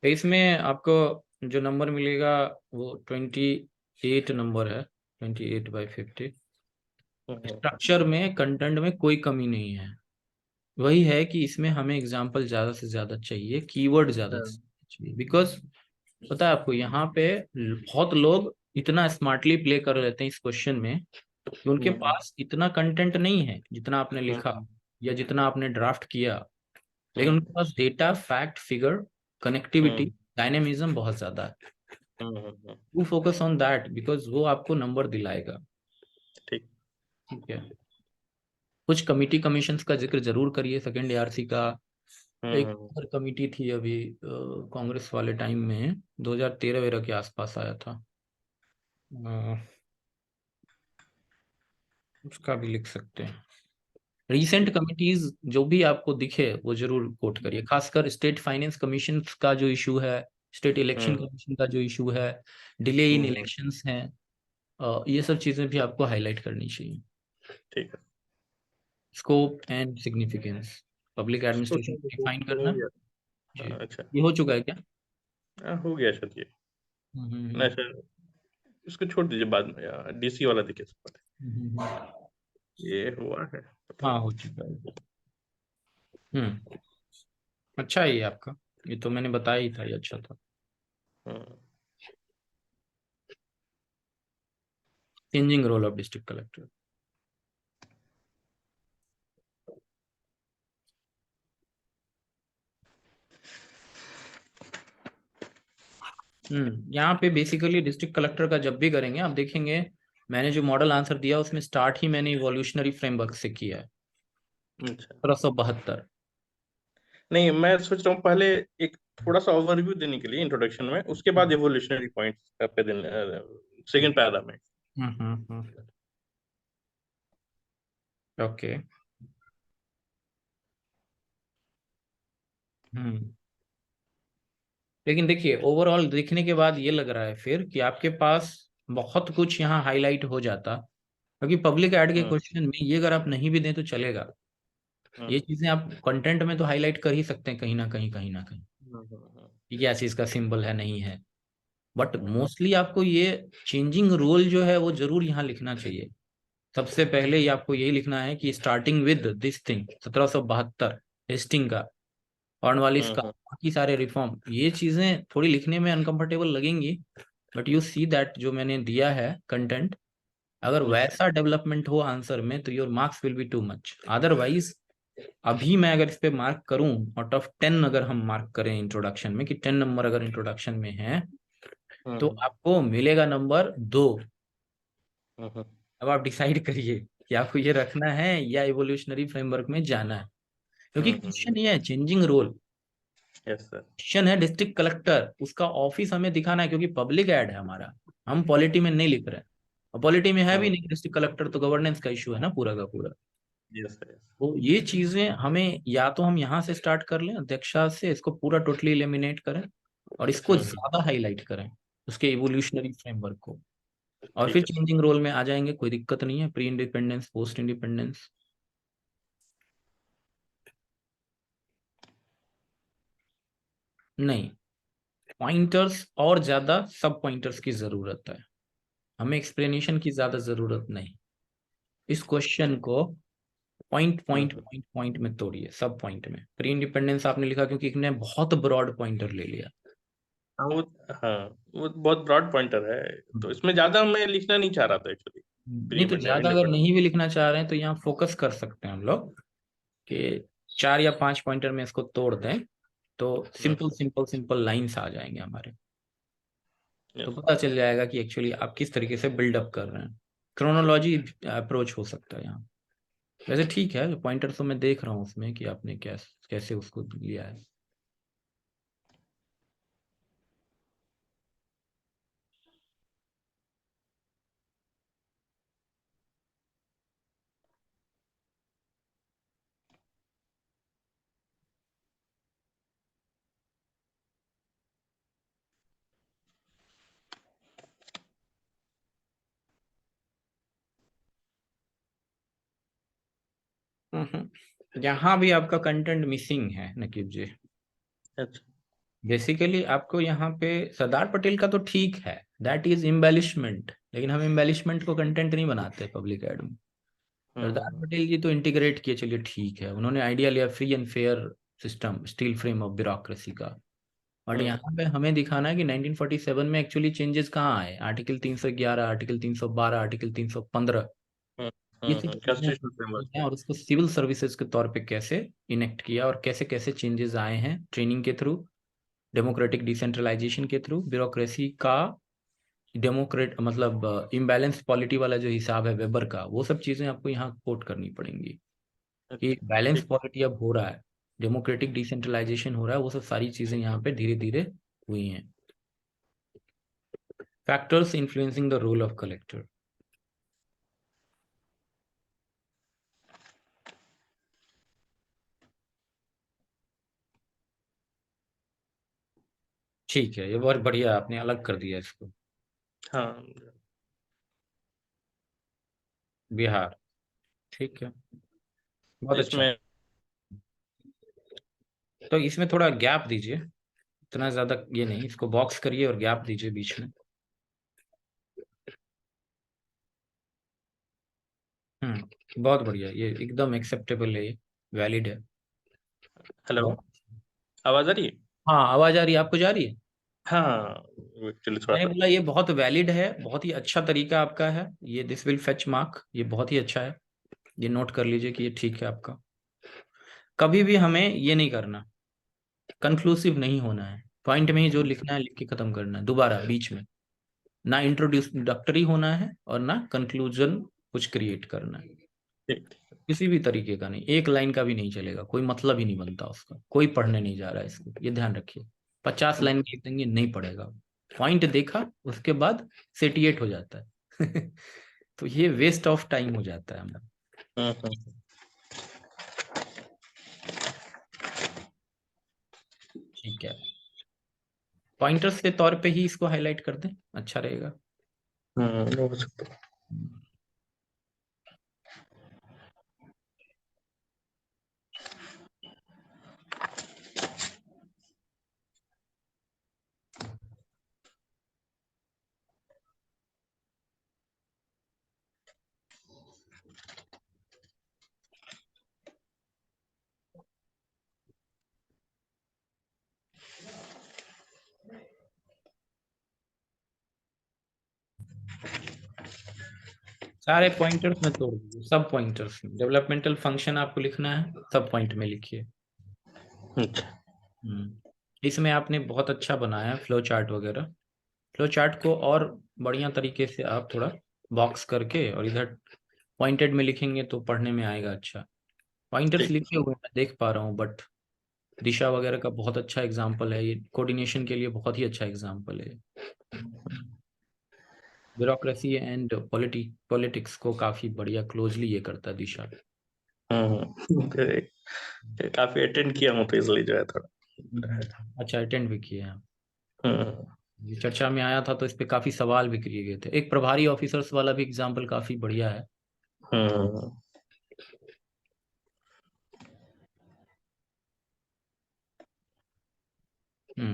A: तो इसमें आपको जो नंबर मिलेगा वो 28 नंबर है, 28/50।
B: हम्म।
A: स्ट्रक्चर में, कंटेंट में कोई कमी नहीं है, वही है कि इसमें हमें एग्जाम्पल ज्यादा से ज्यादा चाहिए, कीवर्ड ज्यादा से ज्यादा चाहिए, बिकॉज पता है आपको यहाँ पे बहुत लोग इतना स्मार्टली प्ले कर लेते हैं इस क्वेश्चन में कि उनके
B: हम्म।
A: पास इतना कंटेंट नहीं है जितना आपने लिखा
B: हम्म।
A: या जितना आपने ड्राफ्ट किया, लेकिन
B: हम्म।
A: उनके पास data, fact, figure, connectivity,
B: hmm.
A: Dynamism बहुत ज्यादा है।
B: Hmm.
A: You focus on that because वो आपको नंबर दिलाएगा।
B: ठीक।
A: ठीक है, कुछ कमिटी कमीशंस का जिक्र जरूर करिए सेकेंड एआरसी का। एक
B: हम्म।
A: और कमिटी थी अभी कांग्रेस वाले टाइम में, 2013 के आसपास आया था, अ, उसका भी लिख सकते हैं। रीसेंट
B: ठीक।
A: कमिटीज जो भी आपको दिखे वो जरूर कोट करिए, खासकर स्टेट फाइनेंस कमीशन का जो इशू है, स्टेट इलेक्शन कमीशन का जो इशू है, डिले इन
B: हम्म,
A: इलेक्शंस हैं, ये सब चीजें भी आपको हाईलाइट करनी चाहिए।
B: ठीक है।
A: स्कोप एंड सिग्निफिकेंस, पब्लिक
B: इसको
A: एडमिनिस्ट्रेशन
B: शायद
A: डिफाइन
B: हो
A: करना।
B: गया।
A: जी,
B: हाँ, अच्छा।
A: ये हो चुका है क्या?
B: हो गया शायद ये।
A: हम्म।
B: नहीं शायद इसको छोड़ दीजिए, बाद में यार डीसी वाला देखिए सब पहले।
A: हम्म।
B: ये हुआ है, पता
A: हाँ,
B: नहीं।
A: हो चुका है। अच्छा है ये आपका, ये तो मैंने बताया ही था, ये अच्छा था।
B: Hmm,
A: changing role of district collector. यहाँ पे बेसिकली डिस्ट्रिक्ट कलेक्टर का जब भी करेंगे आप देखेंगे, मैंने जो मॉडल आंसर दिया उसमें स्टार्ट ही मैंने इवोल्यूशनरी फ्रेमवर्क से किया है,
B: अच्छा।
A: 1772।
B: नहीं, मैं सोच रहा हूँ पहले एक थोड़ा सा ओवरव्यू देने के लिए इंट्रोडक्शन में, उसके बाद एवोल्यूशनरी पॉइंट्स पे देने, सेकंड पैरा में।
A: ओके। हम्म लेकिन देखिए ओवरऑल देखने के बाद ये लग रहा है फिर कि आपके पास बहुत कुछ यहाँ हाईलाइट हो जाता, क्योंकि पब्लिक एड के
B: हम्म,
A: क्वेश्चन में ये अगर आप नहीं भी दें तो चलेगा। ये
B: हम्म,
A: चीजें आप कंटेंट में तो हाईलाइट कर ही सकते हैं कहीं ना कहीं, कहीं ना कहीं,
B: हम्म,
A: कि क्या चीज का सिंबल है नहीं है। बट
B: हम्म,
A: मोस्टली आपको ये चेंजिंग रोल जो है वो जरूर यहाँ लिखना चाहिए। सबसे पहले ही आपको यही लिखना है कि starting with this thing 1772, Hastings का, कॉर्नवालिस का,
B: हम्म,
A: बाकी सारे रिफॉर्म, ये चीजें थोड़ी लिखने में अनकंफर्टेबल लगेंगी, बट यू सी दैट जो मैंने दिया है कंटेंट, अगर
B: अच्छा।
A: वैसा डेवलपमेंट हो आंसर में तो your marks will be too much. Otherwise अभी मैं अगर इस पे मार्क करूं, आउट ऑफ 10 अगर हम मार्क करें इंट्रोडक्शन में कि 10 नंबर अगर इंट्रोडक्शन में है, तो
B: हम्म,
A: आपको मिलेगा नंबर 2।
B: हम्म,
A: अब आप डिसाइड करिए कि आपको ये रखना है या इवोल्यूशनरी फ्रेमवर्क में जाना है, क्योंकि क्वेश्चन ये है changing role.
B: Yes sir.
A: Question है डिस्ट्रिक्ट कलेक्टर, उसका ऑफिस हमें दिखाना है, क्योंकि पब्लिक एड है हमारा, हम पॉलिटी में नहीं लिख रहे हैं, और पॉलिटी में है भी नहीं डिस्ट्रिक्ट कलेक्टर, तो गवर्नेंस का इशू है ना पूरा का पूरा।
B: Yes sir.
A: तो ये चीजें हमें या तो हम यहाँ से स्टार्ट कर लें अध्यक्षा से, इसको पूरा टोटली एलिमिनेट करें और इसको ज्यादा हाईलाइट करें, उसके इवोल्यूशनरी फ्रेमवर्क को, और फिर
B: ठीक है सर।
A: चेंजिंग रोल में आ जाएंगे, कोई दिक्कत नहीं है, प्री इंडिपेंडेंस पोस्ट इंडिपेंडेंस। नहीं, पॉइंटर्स और ज्यादा सब पॉइंटर्स की जरूरत है, हमें एक्सप्लेनेशन की ज्यादा जरूरत नहीं। इस क्वेश्चन को पॉइंट पॉइंट
B: हम्म,
A: पॉइंट पॉइंट में तोड़िए, सब पॉइंट में। प्री इंडिपेंडेंस आपने लिखा क्योंकि इसने बहुत ब्रॉड पॉइंटर ले लिया।
B: हाँ वो, हाँ वो बहुत ब्रॉड पॉइंटर है, तो इसमें ज्यादा मैं लिखना नहीं चाह रहा था एक्चुअली। प्री
A: नहीं तो ज्यादा अगर
B: इंडिपेंडेंट।
A: नहीं भी लिखना चाह रहे हैं तो यहाँ फोकस कर सकते हैं हम लोग कि 4 या 5 पॉइंटर में इसको तोड़ दें, तो सिंपल
B: अच्छा।
A: सिंपल सिंपल लाइंस आ जाएंगे हमारे, तो
B: यस।
A: पता चल जाएगा कि एक्चुअली आप किस तरीके से बिल्डअप कर रहे हैं। क्रोनोलॉजी अप्रोच हो सकता है यहाँ। वैसे ठीक है, पॉइंटर तो मैं देख रहा हूँ उसमें कि आपने कैसे उसको लिया है। यहाँ भी आपका कंटेंट मिसिंग है नकीब जी।
B: अच्छा।
A: बेसिकली आपको यहाँ पे सरदार पटेल का तो ठीक है, दैट इज एम्बेलिशमेंट, लेकिन हम एम्बेलिशमेंट को कंटेंट नहीं बनाते पब्लिक एड में। सरदार
B: हम्म,
A: पटेल जी तो इंटीग्रेट किए, चलिए ठीक है, उन्होंने आइडिया लिया free and fair system, steel frame of bureaucracy का। बट
B: हम्म,
A: यहाँ पे हमें दिखाना है कि 1947 में एक्चुअली चेंजेस कहाँ आए, आर्टिकल 311, आर्टिकल 312, आर्टिकल 315, ये सब चीजें
B: कॉन्स्टिट्यूशनल
A: हैं,
B: फ्रेमवर्क।
A: और उसको सिविल सर्विसेज के तौर पे कैसे इनेक्ट किया और कैसे कैसे चेंजेस आए हैं, ट्रेनिंग के थ्रू, डेमोक्रेटिक डिसेंट्रलाइजेशन के थ्रू, ब्यूरोक्रेसी का डेमोक्रेट मतलब इम्बैलेंस पॉलिटी वाला जो हिसाब है वेबर का, वो सब चीजें आपको यहाँ कोट करनी पड़ेंगी कि
B: अच्छा।
A: बैलेंस
B: ठीक।
A: पॉलिटी अब हो रहा है, डेमोक्रेटिक डिसेंट्रलाइजेशन हो रहा है, वो सब सारी चीजें यहाँ पे धीरे धीरे हुई हैं। Factors influencing the role of collector. ठीक है, ये बहुत बढ़िया, आपने अलग कर दिया इसको।
B: हाँ,
A: बिहार, ठीक है, बहुत अच्छा।
B: इसमें
A: तो इसमें थोड़ा गैप दीजिए, इतना ज्यादा ये नहीं, इसको बॉक्स करिए और गैप दीजिए बीच में। बहुत बढ़िया, ये एकदम एक्सेप्टेबल है, ये वैलिड है।
B: हेलो,
A: बहुत।
B: आवाज आ रही है?
A: हाँ, आवाज आ रही है, आपको जा रही है?
B: हाँ, एक्चुअली थोड़ा
A: मैंने
B: सा।
A: बोला ये बहुत वैलिड है, बहुत ही अच्छा तरीका आपका है ये, दिस विल फेच मार्क, ये बहुत ही अच्छा है। ये नोट कर लीजिए कि ये ठीक है आपका। कभी भी हमें ये नहीं करना, कंक्लूसिव नहीं होना है, पॉइंट में ही जो लिखना है लिख के खत्म करना है, दोबारा बीच में ना इंट्रोडक्टरी होना है और ना कंक्लूजन कुछ क्रिएट करना है।
B: ठीक।
A: किसी भी तरीके का नहीं, एक लाइन का भी नहीं चलेगा, कोई मतलब ही नहीं बनता उसका, कोई पढ़ने नहीं जा रहा है इसको, ये ध्यान रखिए। 50 लाइन लिख देंगे, नहीं पढ़ेगा, पॉइंट देखा उसके बाद सेटिएट हो जाता है। तो ये वेस्ट ऑफ टाइम हो जाता है हमारा।
B: हम्म।
A: ठीक है, पॉइंटर्स के तौर पे ही इसको हाईलाइट कर दें, अच्छा रहेगा।
B: हो सकता है।
A: सारे पॉइंटर्स में तोड़ दीजिए, सब पॉइंटर्स में डेवलपमेंटल फंक्शन आपको लिखना है, सब पॉइंट में लिखिए।
B: अच्छा।
A: इसमें आपने बहुत अच्छा बनाया है फ्लो चार्ट वगैरह। फ्लो चार्ट को और बढ़िया तरीके से आप थोड़ा बॉक्स करके और इधर पॉइंटेड में लिखेंगे तो पढ़ने में आएगा अच्छा। पॉइंटर्स
B: ठीक।
A: लिखे हुए मैं देख पा रहा हूँ, बट दिशा वगैरह का बहुत अच्छा एग्जाम्पल है ये, कोऑर्डिनेशन के लिए बहुत ही अच्छा एग्जाम्पल है। ब्यूरोक्रेसी एंड पॉलिटिक्स को काफी बढ़िया क्लोजली ये करता है दिशा।
B: काफी अटेंड किया हूँ तो इसलिए जो है थोड़ा।
A: अच्छा, अटेंड भी किए हैं आप।
B: हम्म।
A: ये चर्चा में आया था तो इस पे काफी सवाल भी किए गए थे, एक प्रभारी ऑफिसर्स वाला भी एग्जाम्पल काफी बढ़िया है।
B: हम्म।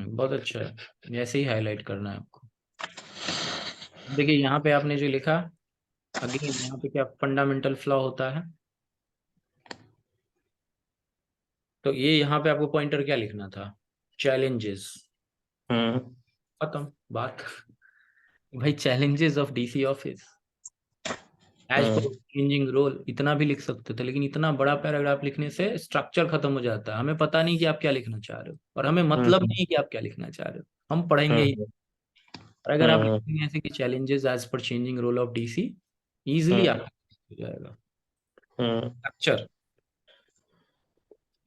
A: बहुत अच्छा है, ऐसे ही हाईलाइट करना है आपको। देखिए यहाँ पे आपने जो लिखा, अगेन यहाँ पे क्या फंडामेंटल फ्लॉ होता है, तो ये यहाँ पे आपको पॉइंटर क्या लिखना था, चैलेंजेस,
B: हम्म।
A: खत्म बात। भाई challenges of DC office as पर
B: हम्म।
A: चेंजिंग रोल, इतना भी लिख सकते थे, लेकिन इतना बड़ा पैराग्राफ लिखने से स्ट्रक्चर खत्म हो जाता है, हमें पता नहीं कि आप क्या लिखना चाह रहे हो और हमें मतलब
B: हम्म।
A: नहीं कि आप क्या लिखना चाह रहे हो, हम पढ़ेंगे ही।
B: हम्म।
A: और अगर आप
B: हम्म।
A: लिखेंगे ऐसे कि challenges as per changing role of DC, easily
B: hmm.
A: आपका हो जाएगा
B: हम्म।
A: स्ट्रक्चर।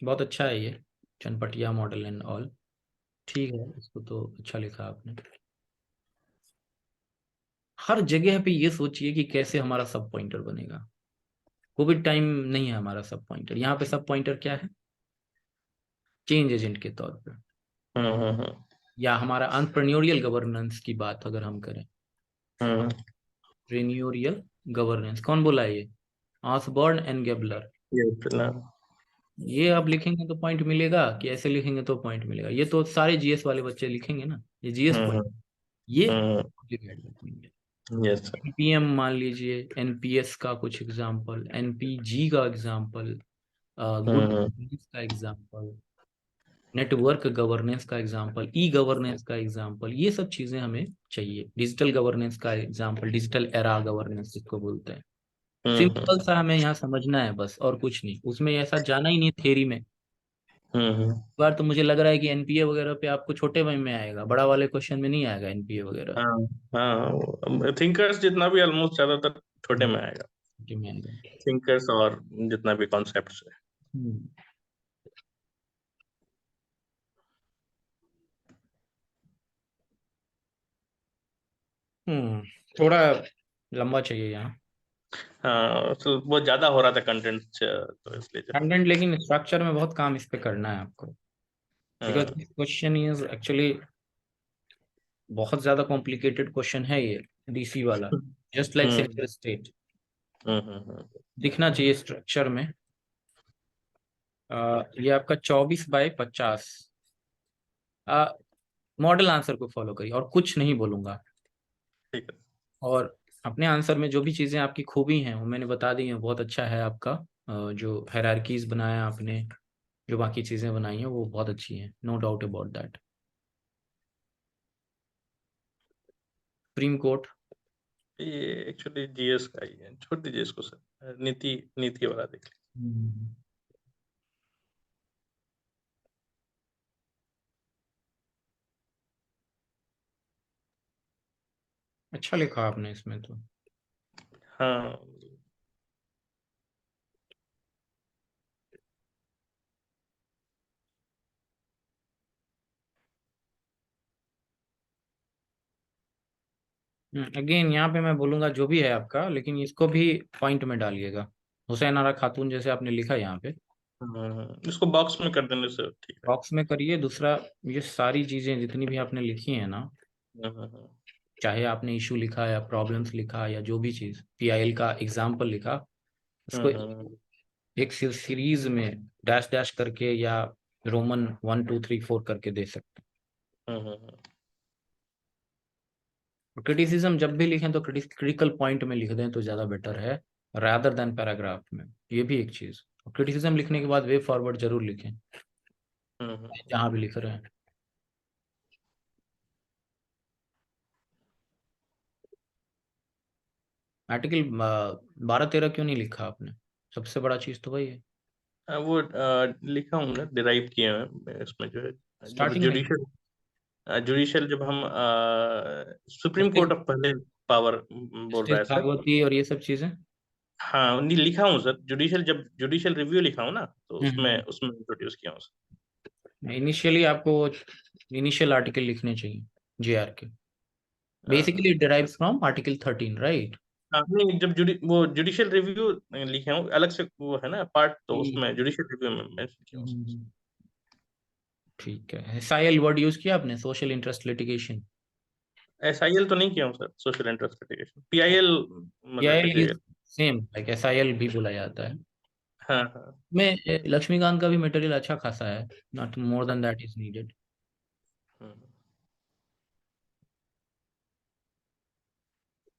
A: बहुत अच्छा है ये चनपटिया मॉडल एंड ऑल, ठीक है, इसको तो अच्छा लिखा आपने। हर जगह पे ये सोचिए कि कैसे हमारा सब पॉइंटर बनेगा। कोविड टाइम नहीं है हमारा सब पॉइंटर, यहाँ पे सब पॉइंटर क्या है, चेंज एजेंट के तौर पे,
B: हम्म।
A: या हमारा एंटरप्रेन्योरियल गवर्नेंस की बात अगर हम करें,
B: हम्म।
A: एंटरप्रेन्योरियल गवर्नेंस कौन बोला है ये, ऑसबॉर्न एंड गेबलर।
B: ये इतना।
A: ये आप लिखेंगे तो पॉइंट मिलेगा, कि ऐसे लिखेंगे तो पॉइंट मिलेगा, ये तो सारे जीएस वाले बच्चे लिखेंगे ना, ये जीएस
B: हम्म।
A: पॉइंट, ये
B: हम्म।
A: लिखेंगे।
B: Yes sir.
A: एनपीएम मान लीजिए, एनपीएस का कुछ एग्जांपल, एनपीजी का एग्जांपल, गुड
B: हम्म।
A: गवर्नेंस का एग्जांपल, नेटवर्क गवर्नेंस का एग्जांपल, ई गवर्नेंस का एग्जांपल, ये सब चीजें हमें चाहिए। डिजिटल गवर्नेंस का एग्जांपल, डिजिटल एरा गवर्नेंस जिसको बोलते हैं।
B: हम्म।
A: सिंपल सा हमें यहाँ समझना है बस, और कुछ नहीं, उसमें ऐसा जाना ही नहीं थ्योरी में।
B: हम्म।
A: इस बार तो मुझे लग रहा है कि एनपीए वगैरह पे आपको छोटे में आएगा, बड़ा वाले क्वेश्चन में नहीं आएगा एनपीए वगैरह।
B: हाँ। हाँ, थिंकर्स जितना भी ऑलमोस्ट ज्यादातर छोटे में आएगा।
A: छोटे में आएगा।
B: थिंकर्स और जितना भी कॉन्सेप्ट्स है।
A: हम्म हम्म, थोड़ा लंबा चाहिए यहाँ
B: हाँ, तो बहुत ज्यादा हो रहा था कंटेंट तो इसलिए जो है।
A: कंटेंट, लेकिन स्ट्रक्चर में बहुत काम इस पे करना है आपको, because
B: hmm.
A: This question is actually बहुत ज्यादा कॉम्प्लिकेटेड क्वेश्चन है ये डीसी वाला, जस्ट लाइक
B: हम्म
A: सेंटर स्टेट।
B: हम्म।
A: दिखना चाहिए स्ट्रक्चर में। ये आपका 24/50। मॉडल आंसर को फॉलो करिए और कुछ नहीं बोलूंगा।
B: ठीक है।
A: और अपने आंसर में जो भी चीजें आपकी खूबी हैं वो मैंने बता दी हैं। बहुत अच्छा है आपका जो हायरार्कीज बनाया आपने, जो बाकी चीजें बनाई हैं वो बहुत अच्छी हैं, no doubt about that. Supreme Court.
B: ये एक्चुअली जीएस का ही है, छोड़ दीजिए इसको सर, नीति नीति वाला देख
A: अच्छा लिखा आपने इसमें तो।
B: लीजिए। हाँ।
A: अगेन यहाँ पे मैं बोलूंगा जो भी है आपका, लेकिन इसको भी पॉइंट में डालिएगा। हुसैन आरा खातून जैसे आपने लिखा यहाँ पे,
B: इसको बॉक्स में कर देने से ठीक है।
A: बॉक्स में करिए। दूसरा, ये सारी चीजें जितनी भी आपने लिखी हैं ना, चाहे आपने इशू लिखा या प्रॉब्लम्स लिखा या जो भी चीज पीआईएल का एग्जाम्पल लिखा, उसको एक सीरीज में डैश डैश करके या रोमन 1 2 3 4 करके दे सकते हैं। क्रिटिसिज्म जब भी लिखें तो क्रिटिकल पॉइंट में लिख दें तो ज्यादा बेटर है, रादर देन पैराग्राफ में। ये भी एक चीज। क्रिटिसिज्म लिखने के बाद वे फॉरवर्ड जरूर लिखें जहां भी लिख रहे हैं। आर्टिकल 12 13 क्यों नहीं लिखा आपने? सबसे बड़ा चीज तो वही है।
B: वो लिखा हूँ ना, डिराइव किए हैं इसमें जो है, जब
A: स्टार्टिंग में
B: जुडिशियल जब हम सुप्रीम
A: जस्टिस
B: कोर्ट ऑफ पहले पावर बोल रहा
A: जस्टिस
B: है सर।
A: भागवती और ये सब चीजें।
B: हाँ, नहीं लिखा हूँ सर, जुडिशियल जब जुडिशियल रिव्यू लिखा हूँ ना, तो उसमें उसमें इंट्रोड्यूस किया हूँ सर।
A: इनिशियली आपको इनिशियल आर्टिकल लिखने चाहिए जेआर के।
B: हाँ हाँ।
A: Basically it derives from article 13, right?
B: हाँ, नहीं जब वो जुडिशियल रिव्यू लिखे हूँ अलग से, वो है ना पार्ट, तो उसमें जुडिशियल रिव्यू में मेंशन किया हूँ सर।
A: ठीक है। एसआईएल वर्ड यूज किया आपने, सोशल इंटरेस्ट लिटिगेशन।
B: एसआईएल तो नहीं किया हूँ sir, social interest litigation, PIL मतलब
A: PIL is
B: litigation.
A: Same like SIL भी बोला जाता है।
B: हाँ हाँ।
A: में लक्ष्मीकांत का भी मटेरियल अच्छा खासा है, not more than that is needed.
B: Hmm,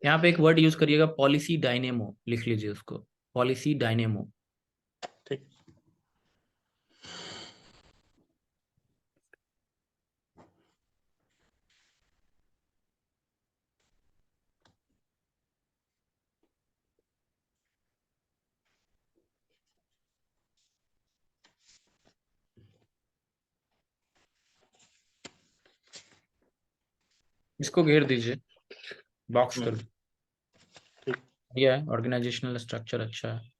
A: यहाँ पे एक वर्ड यूज करिएगा, पॉलिसी डायनेमो, लिख लीजिए उसको, पॉलिसी डायनेमो।
B: ठीक।
A: इसको घेर दीजिए, बॉक्स कर
B: हम्म,
A: दीजिए।
B: ठीक।
A: बढ़िया है, ऑर्गेनाइजेशनल स्ट्रक्चर अच्छा है।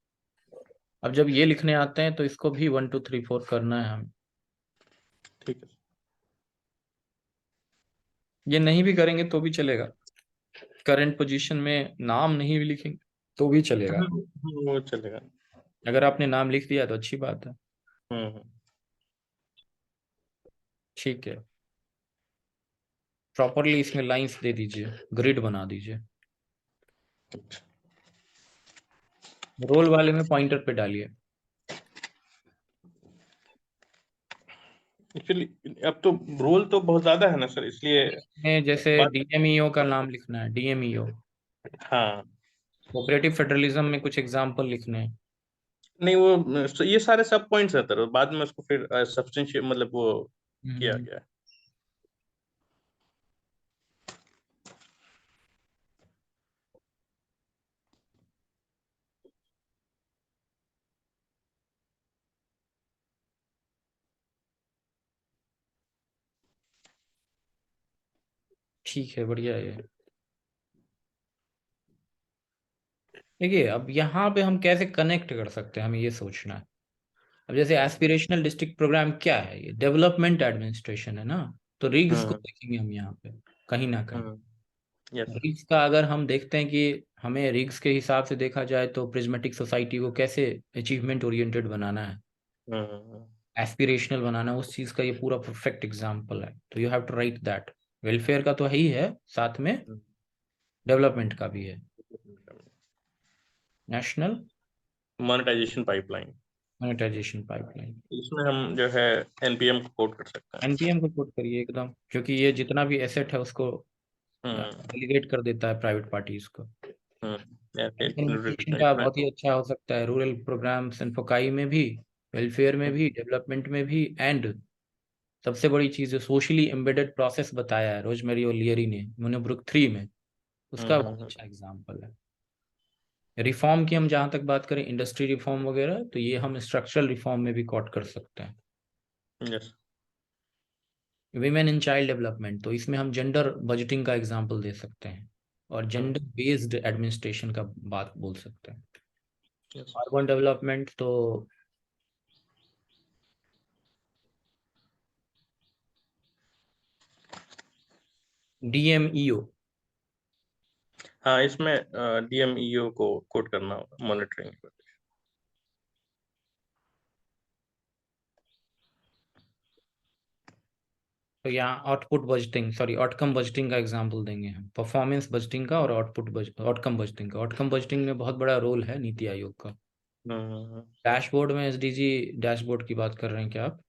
A: अब जब ये लिखने आते हैं तो इसको भी 1 2 3 4 करना है हमें।
B: ठीक है।
A: ये नहीं भी करेंगे तो भी चलेगा, करंट पोजीशन में नाम नहीं भी लिखेंगे तो भी चलेगा।
B: वो चलेगा।
A: अगर आपने नाम लिख दिया तो अच्छी बात है।
B: हम्म।
A: ठीक है, प्रॉपरली इसमें लाइंस दे दीजिए, ग्रिड बना दीजिए। रोल वाले में पॉइंटर पे डालिए।
B: एक्चुअली अब तो रोल तो बहुत ज्यादा है ना सर, इसलिए
A: में जैसे
B: बात।
A: डीएमईओ का नाम लिखना है, डीएमईओ।
B: हाँ।
A: कोऑपरेटिव फेडरलिज्म में कुछ एग्जांपल लिखने हैं।
B: नहीं वो ये सारे सब पॉइंट्स रहते हैं, बाद में उसको फिर सब्सटेंशियल मतलब वो किया
A: हम्म,
B: गया है।
A: ठीक है, बढ़िया है ये। देखिए अब यहाँ पे हम कैसे कनेक्ट कर सकते हैं, हमें ये सोचना है। अब जैसे एस्पिरेशनल डिस्ट्रिक्ट प्रोग्राम क्या है, ये डेवलपमेंट एडमिनिस्ट्रेशन है ना। तो रिग्स को
B: हम्म
A: देखेंगे हम यहाँ पे कहीं ना कहीं।
B: हम्म। यस।
A: रिग्स का अगर हम देखते हैं कि हमें रिग्स के हिसाब से देखा जाए तो प्रिज्मेटिक सोसाइटी को कैसे अचीवमेंट ओरिएंटेड बनाना है,
B: हम्म
A: एस्पिरेशनल बनाना है, उस चीज का ये पूरा परफेक्ट एग्जाम्पल है। तो you have to write that. Welfare का तो है ही है, साथ में डेवलपमेंट का भी है। National
B: monetisation pipeline,
A: monetisation pipeline.
B: इसमें हम जो है एनपीएम को कोट कर सकते हैं।
A: एनपीएम को कोट करिए एकदम, क्योंकि ये जितना भी एसेट है उसको
B: हम्म
A: डेलीगेट कर देता है प्राइवेट पार्टीज को। कम्युनिकेशन का
B: इसमें
A: बहुत ही अच्छा हो सकता है, रूरल प्रोग्राम्स एंड फोकाई में भी, वेलफेयर में भी, डेवलपमेंट में भी, एंड सबसे बड़ी चीज जो सोशली एम्बेडेड प्रोसेस बताया है रोजमेरी ओलियरी ने मोनोब्रुक 3 में, उसका बहुत अच्छा एग्जाम्पल है। रिफॉर्म की हम जहां तक बात करें, इंडस्ट्री रिफॉर्म वगैरह, तो ये हम स्ट्रक्चरल रिफॉर्म में भी कोट कर सकते हैं।
B: Yes.
A: Women in child development, तो इसमें हम जेंडर बजटिंग का एग्जाम्पल दे सकते हैं और जेंडर बेस्ड एडमिनिस्ट्रेशन का बात बोल सकते हैं।
B: यस।
A: अर्बन डेवलपमेंट तो डीएमईओ।
B: हाँ, इसमें डीएमईओ को कोट करना होगा, मॉनिटरिंग।
A: तो यहाँ output budgeting, sorry outcome budgeting का एग्जांपल देंगे हम, परफॉर्मेंस बजटिंग का और आउटकम बजटिंग का। आउटकम बजटिंग में बहुत बड़ा रोल है नीति आयोग का। डैशबोर्ड में एसडीजी डैशबोर्ड की बात कर रहे हैं क्या आप?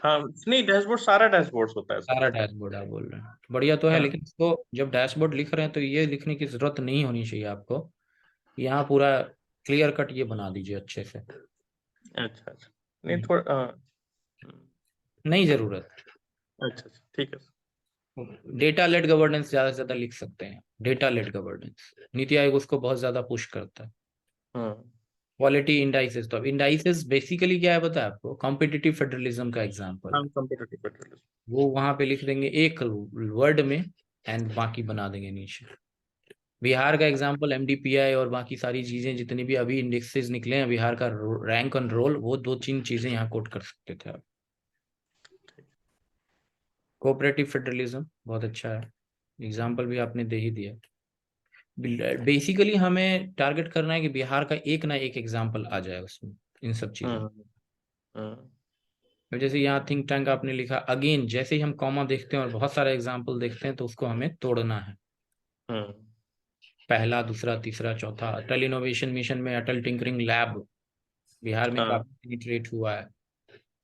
B: हाँ, नहीं, डैशबोर्ड सारा डैशबोर्ड होता है सर।
A: सारा डैशबोर्ड आप बोल रहे हैं, बढ़िया तो है,
B: हाँ।
A: लेकिन इसको जब डैशबोर्ड लिख रहे हैं तो ये लिखने की जरूरत नहीं होनी चाहिए आपको। यहाँ पूरा क्लियर कट ये बना दीजिए अच्छे से।
B: अच्छा अच्छा, नहीं थोड़ा
A: नहीं जरूरत।
B: अच्छा अच्छा, ठीक है
A: डेटा लेड गवर्नेंस ज्यादा से ज्यादा लिख सकते हैं, data lead governance, NITI Aayog उसको बहुत ज्यादा पुश करता है।
B: सर।
A: क्वालिटी इंडाइसेस, तो इंडाइसेस बेसिकली क्या है पता है आपको? कॉम्पिटिटिव फेडरलिज्म का एग्जांपल
B: हाँ,
A: है।
B: Competitive federalism.
A: वो वहां पे लिख देंगे एक वर्ड में एंड बाकी बना देंगे नीचे। बिहार का एग्जांपल एमडीपीआई और बाकी सारी चीजें जितनी भी अभी इंडेक्सेस निकले हैं बिहार का, रैंक ऑन रोल, वो दो तीन चीजें यहाँ कोट कर सकते थे आप। कोऑपरेटिव फेडरलिज्म बहुत अच्छा है, एग्जांपल भी आपने दे ही दिया। बेसिकली हमें टारगेट करना है कि बिहार का एक ना एक एग्जांपल आ जाए उसमें, इन सब चीजों।
B: हम्म
A: तो जैसे यहाँ थिंक टैंक आपने लिखा, अगेन जैसे ही हम कॉमा देखते हैं और बहुत सारे एग्जांपल देखते हैं तो उसको हमें तोड़ना है।
B: हम्म
A: पहला, दूसरा, तीसरा, चौथा। अटल इनोवेशन मिशन में अटल टिंकरिंग लैब बिहार में
B: हाँ।
A: काफी पेनिट्रेट हुआ है।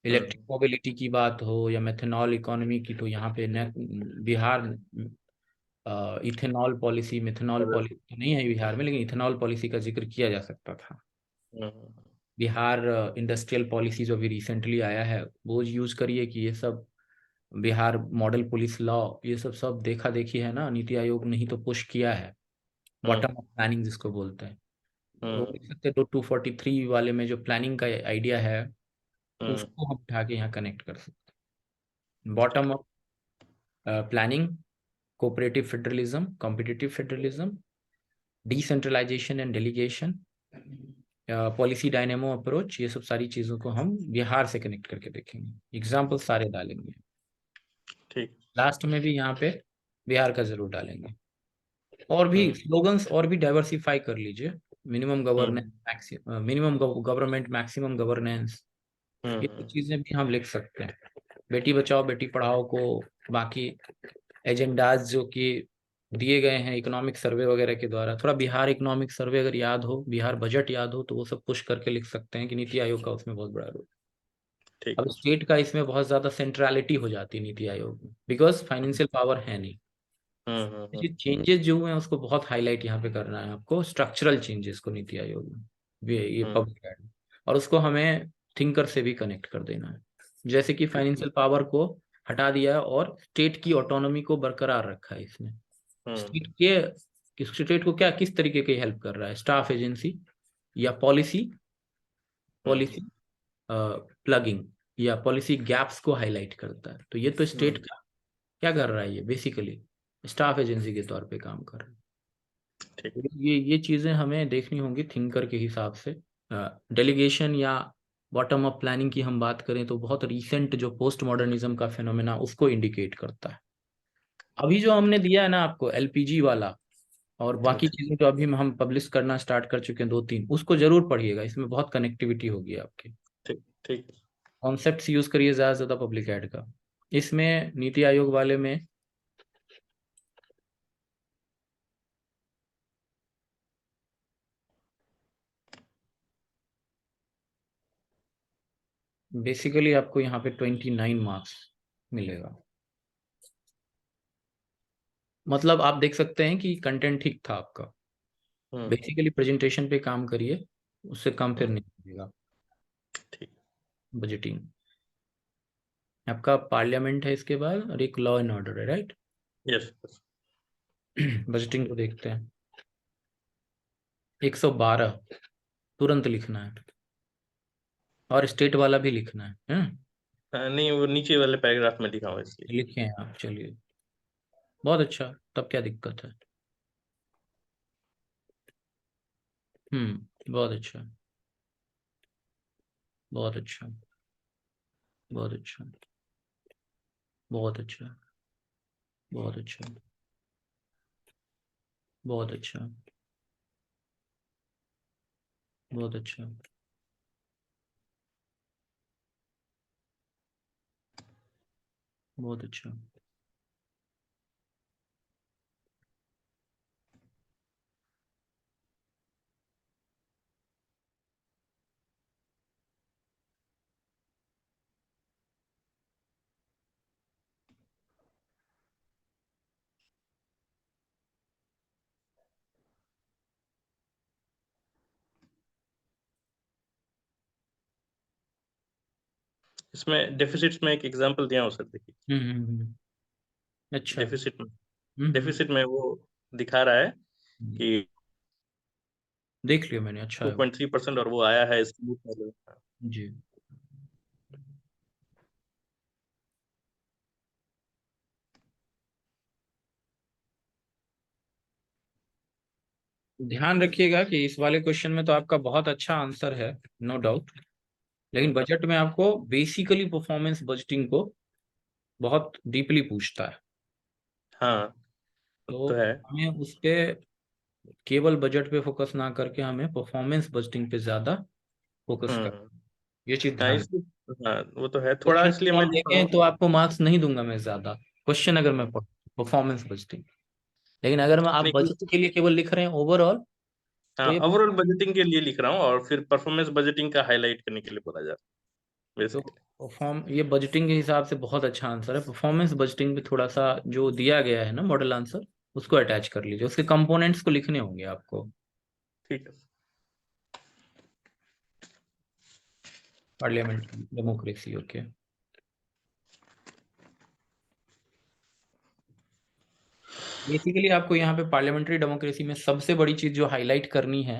A: इलेक्ट्रिक
B: हम्म
A: मोबिलिटी की बात हो या मेथनॉल इकोनॉमी की, तो यहाँ पे Bihar ethanol policy, methanol policy तो नहीं है बिहार में, लेकिन इथेनॉल पॉलिसी का जिक्र किया जा सकता था। बिहार इंडस्ट्रियल पॉलिसी जो अभी रिसेंटली आया है वो यूज करिए, कि ये सब बिहार मॉडल पुलिस लॉ, ये सब सब देखा देखी है ना, नीति आयोग ने ही तो पुश किया है। बॉटम अप प्लानिंग जिसको बोलते हैं, वो देख सकते हैं। तो 243 वाले में जो प्लानिंग का आइडिया है उसको हम उठा के यहाँ कनेक्ट कर सकते हैं। Bottom up planning, cooperative federalism, competitive federalism, decentralisation and delegation, policy dynamo approach, ये सब सारी चीजों को हम बिहार से कनेक्ट करके देखेंगे, एग्जाम्पल सारे डालेंगे।
B: ठीक।
A: लास्ट में भी यहाँ पे बिहार का जरूर डालेंगे। और भी स्लोगन्स और भी डाइवर्सिफाई कर लीजिए, minimum governance, minimum government, maximum governance, ये सब चीजें भी हम लिख सकते हैं। बेटी बचाओ बेटी पढ़ाओ को, बाकी एजेंडाज जो कि दिए गए हैं इकोनॉमिक सर्वे वगैरह के द्वारा, थोड़ा बिहार इकोनॉमिक सर्वे अगर याद हो, बिहार बजट याद हो, तो वो सब पुश करके लिख सकते हैं कि नीति आयोग का उसमें बहुत बड़ा रोल।
B: ठीक
A: अब
B: है।
A: स्टेट का इसमें बहुत ज्यादा सेंट्रलिटी हो जाती है नीति आयोग में, बिकॉज फाइनेंशियल पावर है नहीं। ये चेंजेस जो हुए हैं उसको बहुत हाईलाइट यहाँ पे करना है आपको, स्ट्रक्चरल चेंजेस को नीति आयोग में, ये पब्लिक एड, और उसको हमें थिंकर से भी कनेक्ट कर देना है। जैसे कि फाइनेंशियल पावर को हटा दिया है और स्टेट की ऑटोनॉमी को बरकरार रखा है इसमें। स्टेट को क्या किस तरीके की हेल्प कर रहा है? स्टाफ एजेंसी या पॉलिसी पॉलिसी प्लगिंग या पॉलिसी गैप्स को हाईलाइट करता है। तो ये तो स्टेट का क्या कर रहा है, ये बेसिकली स्टाफ एजेंसी के तौर पे काम कर रहा है।
B: ठीक।
A: ये चीजें हमें देखनी होंगी थिंकर के हिसाब से। डेलीगेशन या बॉटम अप प्लानिंग की हम बात करें तो बहुत रीसेंट जो पोस्ट मॉडर्निज्म का फिनोमेना उसको इंडिकेट करता है। अभी जो हमने दिया है ना आपको एलपीजी वाला और बाकी
B: अच्छा,
A: चीजें जो अभी हम पब्लिश करना स्टार्ट कर चुके हैं दो तीन, उसको जरूर पढ़िएगा, इसमें बहुत कनेक्टिविटी होगी आपकी।
B: ठीक ठीक है।
A: कॉन्सेप्ट्स यूज करिए ज्यादा से ज्यादा पब्लिक एड का। इसमें नीति आयोग वाले में बेसिकली आपको यहाँ पे 29 मार्क्स मिलेगा। मतलब आप देख सकते हैं कि कंटेंट ठीक था आपका, बेसिकली प्रेजेंटेशन पे काम करिए, उससे कम फिर नहीं मिलेगा।
B: ठीक।
A: बजटिंग आपका पार्लियामेंट है, इसके बाद और एक लॉ एंड ऑर्डर है, राइट।
B: यस।
A: बजटिंग को देखते हैं। 112 तुरंत लिखना है, और स्टेट वाला भी लिखना है।
B: नहीं, वो नीचे वाले पैराग्राफ में लिखा हुआ है इसलिए।
A: लिखे हैं आप, चलिए बहुत अच्छा, तब क्या दिक्कत है। बहुत अच्छा, बहुत अच्छा, बहुत अच्छा, बहुत अच्छा, बहुत अच्छा, बहुत अच्छा, बहुत अच्छा। बहुत अच्छा।
B: इसमें डेफिसिट्स में एक एग्जांपल दिया हूँ सर, देखिए।
A: अच्छा।
B: डेफिसिट में
A: हम्म
B: डेफिसिट में वो दिखा रहा है
A: हम्म,
B: कि
A: देख लिया मैंने, अच्छा है वो।
B: 2.3%, और वो आया है स्मूथ वाले।
A: जी। ध्यान रखिएगा कि इस वाले क्वेश्चन में तो आपका बहुत अच्छा आंसर है, नो डाउट, लेकिन बजट में आपको बेसिकली परफॉर्मेंस बजटिंग को बहुत डीपली पूछता है।
B: हाँ,
A: तो
B: तो है।
A: हमें उस पे केवल बजट पे फोकस ना करके हमें परफॉर्मेंस बजटिंग पे ज्यादा फोकस कर,
B: हम्म।
A: ये चीज
B: हाँ,
A: ध्यान।
B: इसलिए हाँ, वो तो है थोड़ा,
A: क्वेश्चन
B: इसलिए
A: अगर
B: मैं
A: आप
B: लिखा
A: देखें
B: हूँ।
A: तो आपको मार्क्स नहीं दूंगा मैं ज्यादा, क्वेश्चन अगर मैं परफॉर्मेंस बजटिंग, लेकिन अगर मैं आप
B: नहीं,
A: बजट के लिए केवल लिख रहे हैं ओवरऑल, तो
B: हाँ,
A: ये
B: ओवरऑल बजटिंग के लिए लिख रहा हूँ, और फिर परफॉर्मेंस बजटिंग का हाईलाइट करने के लिए बोला जा रहा है
A: तो
B: बेसिकली।
A: परफॉर्म ये बजटिंग के हिसाब से बहुत अच्छा आंसर है। परफॉर्मेंस बजटिंग पे थोड़ा सा जो दिया गया है ना मॉडल आंसर, उसको अटैच कर लीजिए, उसके कंपोनेंट्स को लिखने होंगे आपको।
B: ठीक है।
A: Parliamentary democracy, okay. बेसिकली आपको यहाँ पे पार्लियामेंट्री डेमोक्रेसी में सबसे बड़ी चीज जो हाईलाइट करनी है,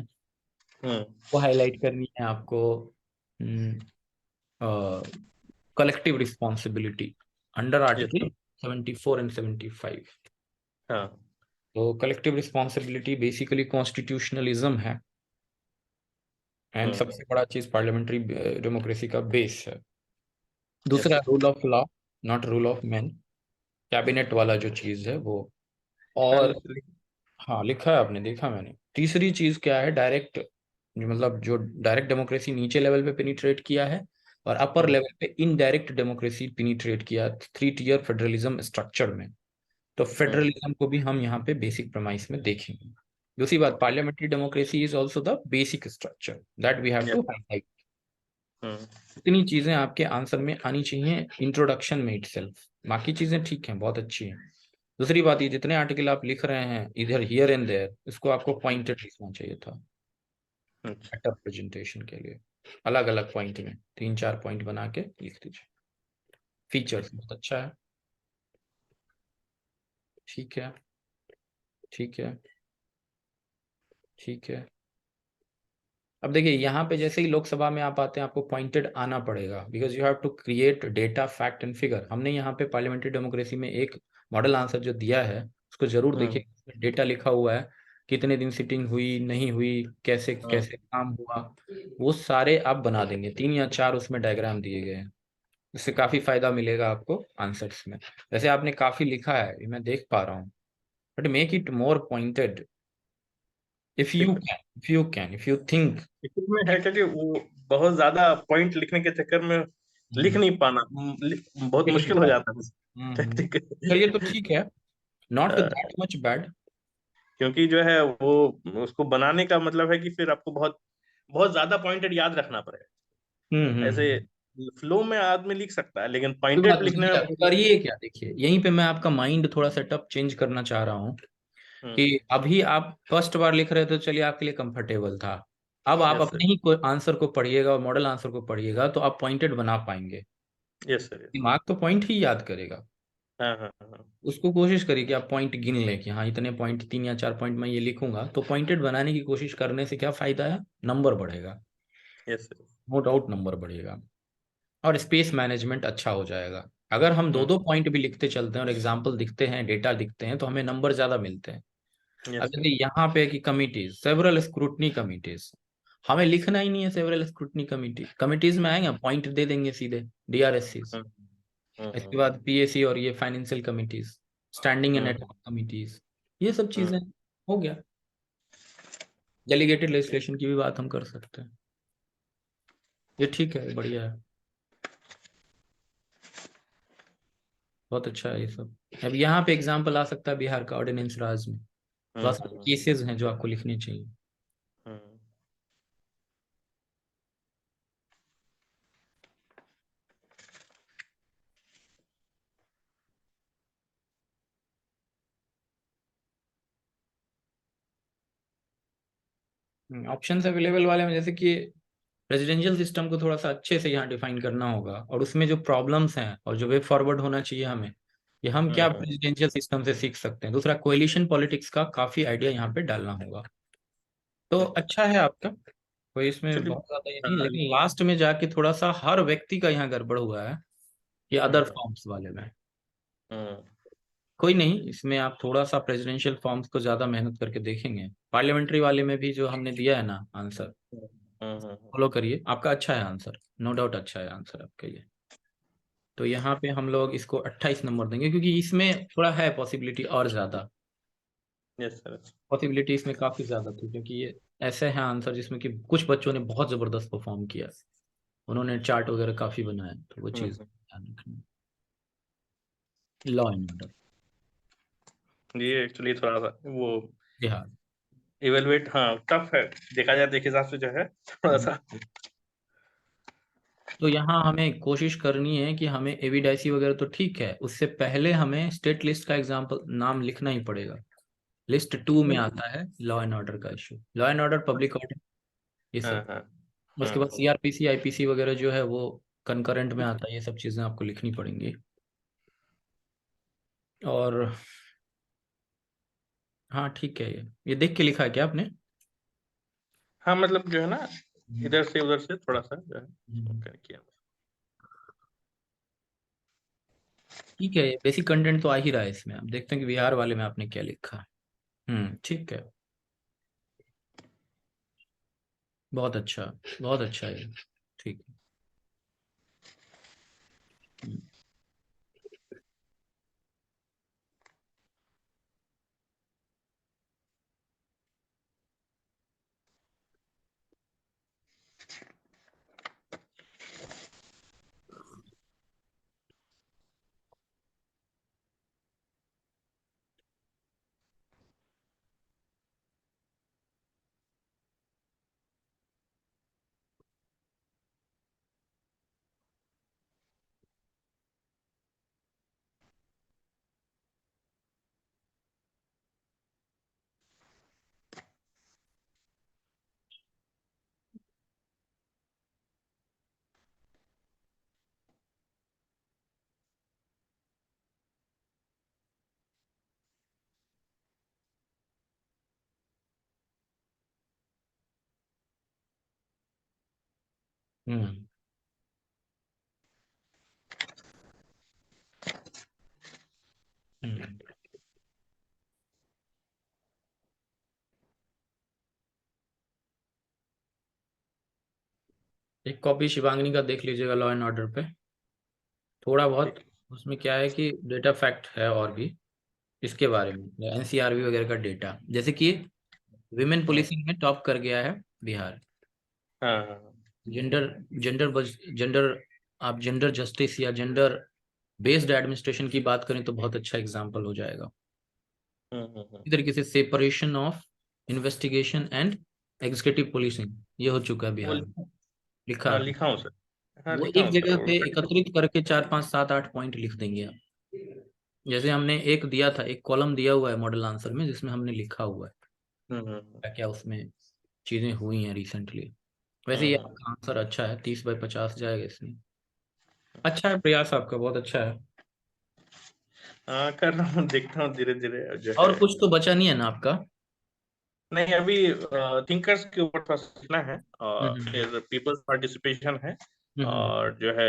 B: हम्म।
A: वो हाईलाइट करनी है आपको collective responsibility under
B: yes.
A: Article 74 and 75।
B: हाँ।
A: तो कलेक्टिव रिस्पॉन्सिबिलिटी बेसिकली कॉन्स्टिट्यूशनलिज्म है, एंड
B: हम्म।
A: सबसे बड़ा चीज पार्लियामेंट्री डेमोक्रेसी का बेस है।
B: यस।
A: दूसरा rule of law, not rule of man, cabinet वाला जो चीज है वो।
B: हाँ,
A: और हाँ लिखा है आपने, देखा मैंने। तीसरी चीज क्या है, डायरेक्ट, मतलब जो डायरेक्ट डेमोक्रेसी नीचे लेवल पे पेनिट्रेट किया है, और अपर
B: हम्म।
A: लेवल पे इनडायरेक्ट डेमोक्रेसी पेनिट्रेट किया, 3 टियर फेडरलिज्म स्ट्रक्चर में। तो
B: हम्म।
A: फेडरलिज्म को भी हम यहाँ पे बेसिक प्रमाइस में देखेंगे। दूसरी बात, parliamentary democracy is also the basic structure that we have
B: yes.
A: To highlight.
B: Hmm.
A: इतनी चीजें आपके आंसर में आनी चाहिए इंट्रोडक्शन में इटसेल्फ, बाकी चीजें ठीक हैं, बहुत अच्छी हैं। दूसरी बात, ये जितने आर्टिकल आप लिख रहे हैं इधर हियर एंड देयर, इसको आपको पॉइंटेड लिखना चाहिए था
B: अच्छा।
A: बेटर प्रेजेंटेशन के लिए। अलग अलग पॉइंट में 3-4 पॉइंट बना के लिख दीजिए। फीचर्स बहुत अच्छा है, ठीक है, ठीक है, ठीक है। अब देखिए यहाँ पे जैसे ही लोकसभा में आप आते हैं, आपको पॉइंटेड आना पड़ेगा, because you have to create data fact and figure. हमने यहाँ पे पार्लियामेंट्री डेमोक्रेसी में एक मॉडल आंसर जो दिया है, उसको जरूर
B: हम्म।
A: देखिए, डेटा लिखा हुआ है, कितने दिन सिटिंग हुई नहीं हुई, कैसे
B: हाँ।
A: कैसे काम हुआ, वो सारे आप बना देंगे। 3 या 4 उसमें डायग्राम दिए गए हैं, इससे काफी फायदा मिलेगा आपको आंसर्स में। वैसे आपने काफी लिखा है, ये मैं देख पा रहा हूँ, but make it more pointed if you
B: ठीक है।
A: Can, if you can, if you think.
B: इसमें है क्या कि वो बहुत ज्यादा पॉइंट लिखने के चक्कर में लिख नहीं पाना, बहुत मुश्किल हो जाता है। ठीक
A: चलिए तो
B: है।
A: ठीक है, not
B: a,
A: that much bad.
B: क्योंकि जो है वो, उसको बनाने का मतलब है कि फिर आपको बहुत बहुत ज्यादा पॉइंटेड याद रखना पड़ेगा। ऐसे फ्लो में आदमी लिख सकता है, लेकिन
A: कोई बात
B: पॉइंटेड
A: नहीं,
B: लिखने में
A: देखिए,
B: बहुत
A: करिए क्या, देखिए यहीं पे मैं आपका माइंड थोड़ा सेटअप चेंज करना चाह रहा हूँ कि अभी आप फर्स्ट बार लिख रहे थे तो चलिए आपके लिए कंफर्टेबल था। अब आप
B: यस सर,
A: अपने ही कोई आंसर को पढ़िएगा और मॉडल आंसर को पढ़िएगा तो आप पॉइंटेड बना पाएंगे।
B: Yes sir, yes.
A: दिमाग तो पॉइंट ही याद करेगा।
B: हाँ हाँ हाँ।
A: उसको कोशिश करिए कि आप पॉइंट गिन लें कि हाँ इतने पॉइंट, 3 या 4 पॉइंट मैं ये लिखूंगा, तो पॉइंटेड बनाने की कोशिश करने से क्या फायदा है, नंबर बढ़ेगा,
B: yes sir.
A: No doubt number बढ़ेगा, और स्पेस मैनेजमेंट अच्छा हो जाएगा। अगर हम दो दो पॉइंट भी लिखते चलते हैं और एग्जाम्पल दिखते हैं, डेटा दिखते हैं, तो हमें नंबर ज्यादा मिलते हैं। अब
B: यस सर।
A: देखिए यहाँ पे कि कमिटीज, सेवरल स्क्रूटनी कमिटीज, हमें लिखना ही नहीं है सेवरल स्क्रूटनी कमिटी, कमिटीज में आएंगे पॉइंट दे देंगे सीधे, DRSC। इसके बाद PAC और ये financial committees, standing and ad committees, ये सब चीजें हो गया। डेलीगेटेड लेजिस्लेशन की भी बात हम कर सकते हैं, ये ठीक है, बढ़िया है, बहुत अच्छा है ये सब। अब यहाँ पे एग्जाम्पल आ सकता है बिहार का ऑर्डिनेंस राज में, बहुत सारे केसेस हैं जो आपको लिखने चाहिए। ऑप्शंस अवेलेबल वाले में जैसे कि रेजिडेंशियल सिस्टम को थोड़ा सा अच्छे से यहाँ डिफाइन करना होगा, और उसमें जो प्रॉब्लम्स हैं और जो वे फॉरवर्ड होना चाहिए हमें, कि हम क्या रेजिडेंशियल सिस्टम से सीख सकते हैं। दूसरा, कोएलिशन पॉलिटिक्स का काफी आइडिया यहाँ पे डालना होगा। तो अच्छा है आपका, कोई इसमें
B: चलिए।
A: बहुत ज्यादा ये नहीं, लेकिन लास्ट में जाके थोड़ा सा हर व्यक्ति का यहाँ गड़बड़ हुआ है कि अदर फॉर्म्स वाले में। कोई नहीं, इसमें आप थोड़ा सा प्रेसिडेंशियल फॉर्म्स को ज्यादा मेहनत करके देखेंगे, पार्लियामेंट्री वाले में भी जो हमने दिया है ना आंसर, फॉलो करिए, आपका अच्छा है आंसर, नो डाउट अच्छा है आंसर आपका ये। तो यहाँ पे हम लोग इसको 28 नंबर देंगे, क्योंकि इसमें थोड़ा है पॉसिबिलिटी और ज्यादा,
B: यस सर।
A: पॉसिबिलिटी इसमें काफी ज्यादा थी, क्योंकि ये ऐसे हैं आंसर जिसमें कि कुछ बच्चों ने बहुत जबरदस्त परफॉर्म किया, उन्होंने चार्ट वगैरह काफी बनाया, तो वो चीज ध्यान रखना। लॉ एंड ऑर्डर,
B: ये एक्चुअली थोड़ा सा वो
A: बिहार।
B: इवेलुएट, हाँ टफ है, देखा जाए तो एक हिसाब से जो है थोड़ा सा।
A: तो यहाँ हमें कोशिश करनी है कि हमें एविडाइसी वगैरह तो ठीक है, उससे पहले हमें स्टेट लिस्ट का एग्जाम्पल नाम लिखना ही पड़ेगा। लिस्ट 2 में आता है लॉ एंड ऑर्डर का issue, law and order, public order, ये
B: हाँ
A: सब।
B: हाँ
A: उसके बाद
B: हाँ।
A: CRPC IPC वगैरह जो है वो कंकरेंट में आता है, ये सब चीजें आपको लिखनी पड़ेंगी। और हाँ ठीक है, ये देख के लिखा है क्या आपने?
B: हाँ मतलब जो है ना,
A: हम्म।
B: इधर से उधर से थोड़ा सा जो है
A: हम्म।
B: कर किया।
A: ठीक है, बेसिक कंटेंट तो आ ही रहा है इसमें, आप देखते हैं कि बिहार वाले में आपने क्या लिखा। ठीक है, बहुत अच्छा, बहुत अच्छा है, ठीक है। हम्म। हम्म। हम्म। एक कॉपी शिवांगिनी का देख लीजिएगा लॉ एंड ऑर्डर पे, थोड़ा बहुत।
B: ठीक
A: उसमें क्या है कि डेटा फैक्ट है और भी इसके बारे में, NCRB वगैरह का डेटा, जैसे कि विमेन
B: है।
A: पुलिसिंग में टॉप कर गया है बिहार।
B: हाँ हाँ
A: जेंडर जेंडर जेंडर आप जेंडर जस्टिस या जेंडर बेस्ड एडमिनिस्ट्रेशन की बात करें तो बहुत अच्छा एग्जाम्पल हो जाएगा। इस तरीके से separation of investigation and executive policing, ये हो चुका है
B: वो
A: बिहार में, लिखा
B: हाँ
A: है।
B: लिखा हूँ सर। हाँ
A: वो
B: लिखा
A: एक
B: हूँ सर,
A: जगह
B: वो
A: पे
B: प्रैक्टिस।
A: एकत्रित करके 4 5 7 8 पॉइंट लिख देंगे आप। जैसे हमने एक दिया था, एक कॉलम दिया हुआ है मॉडल आंसर में जिसमें हमने लिखा हुआ है क्या क्या उसमें चीजें हुई हैं रिसेंटली। वैसे ये
B: हम्म।
A: आपका आंसर अच्छा है, 30/50 जाएगा इसमें। अच्छा है प्रयास आपका, बहुत अच्छा है।
B: हाँ कर रहा हूँ, देखता हूँ धीरे धीरे जो
A: और
B: है।
A: कुछ तो बचा नहीं है ना आपका?
B: नहीं अभी थिंकर्स के ऊपर थोड़ा सीखना है, और
A: हम्म
B: फिर पीपल्स पार्टिसिपेशन है,
A: हम्म
B: और जो है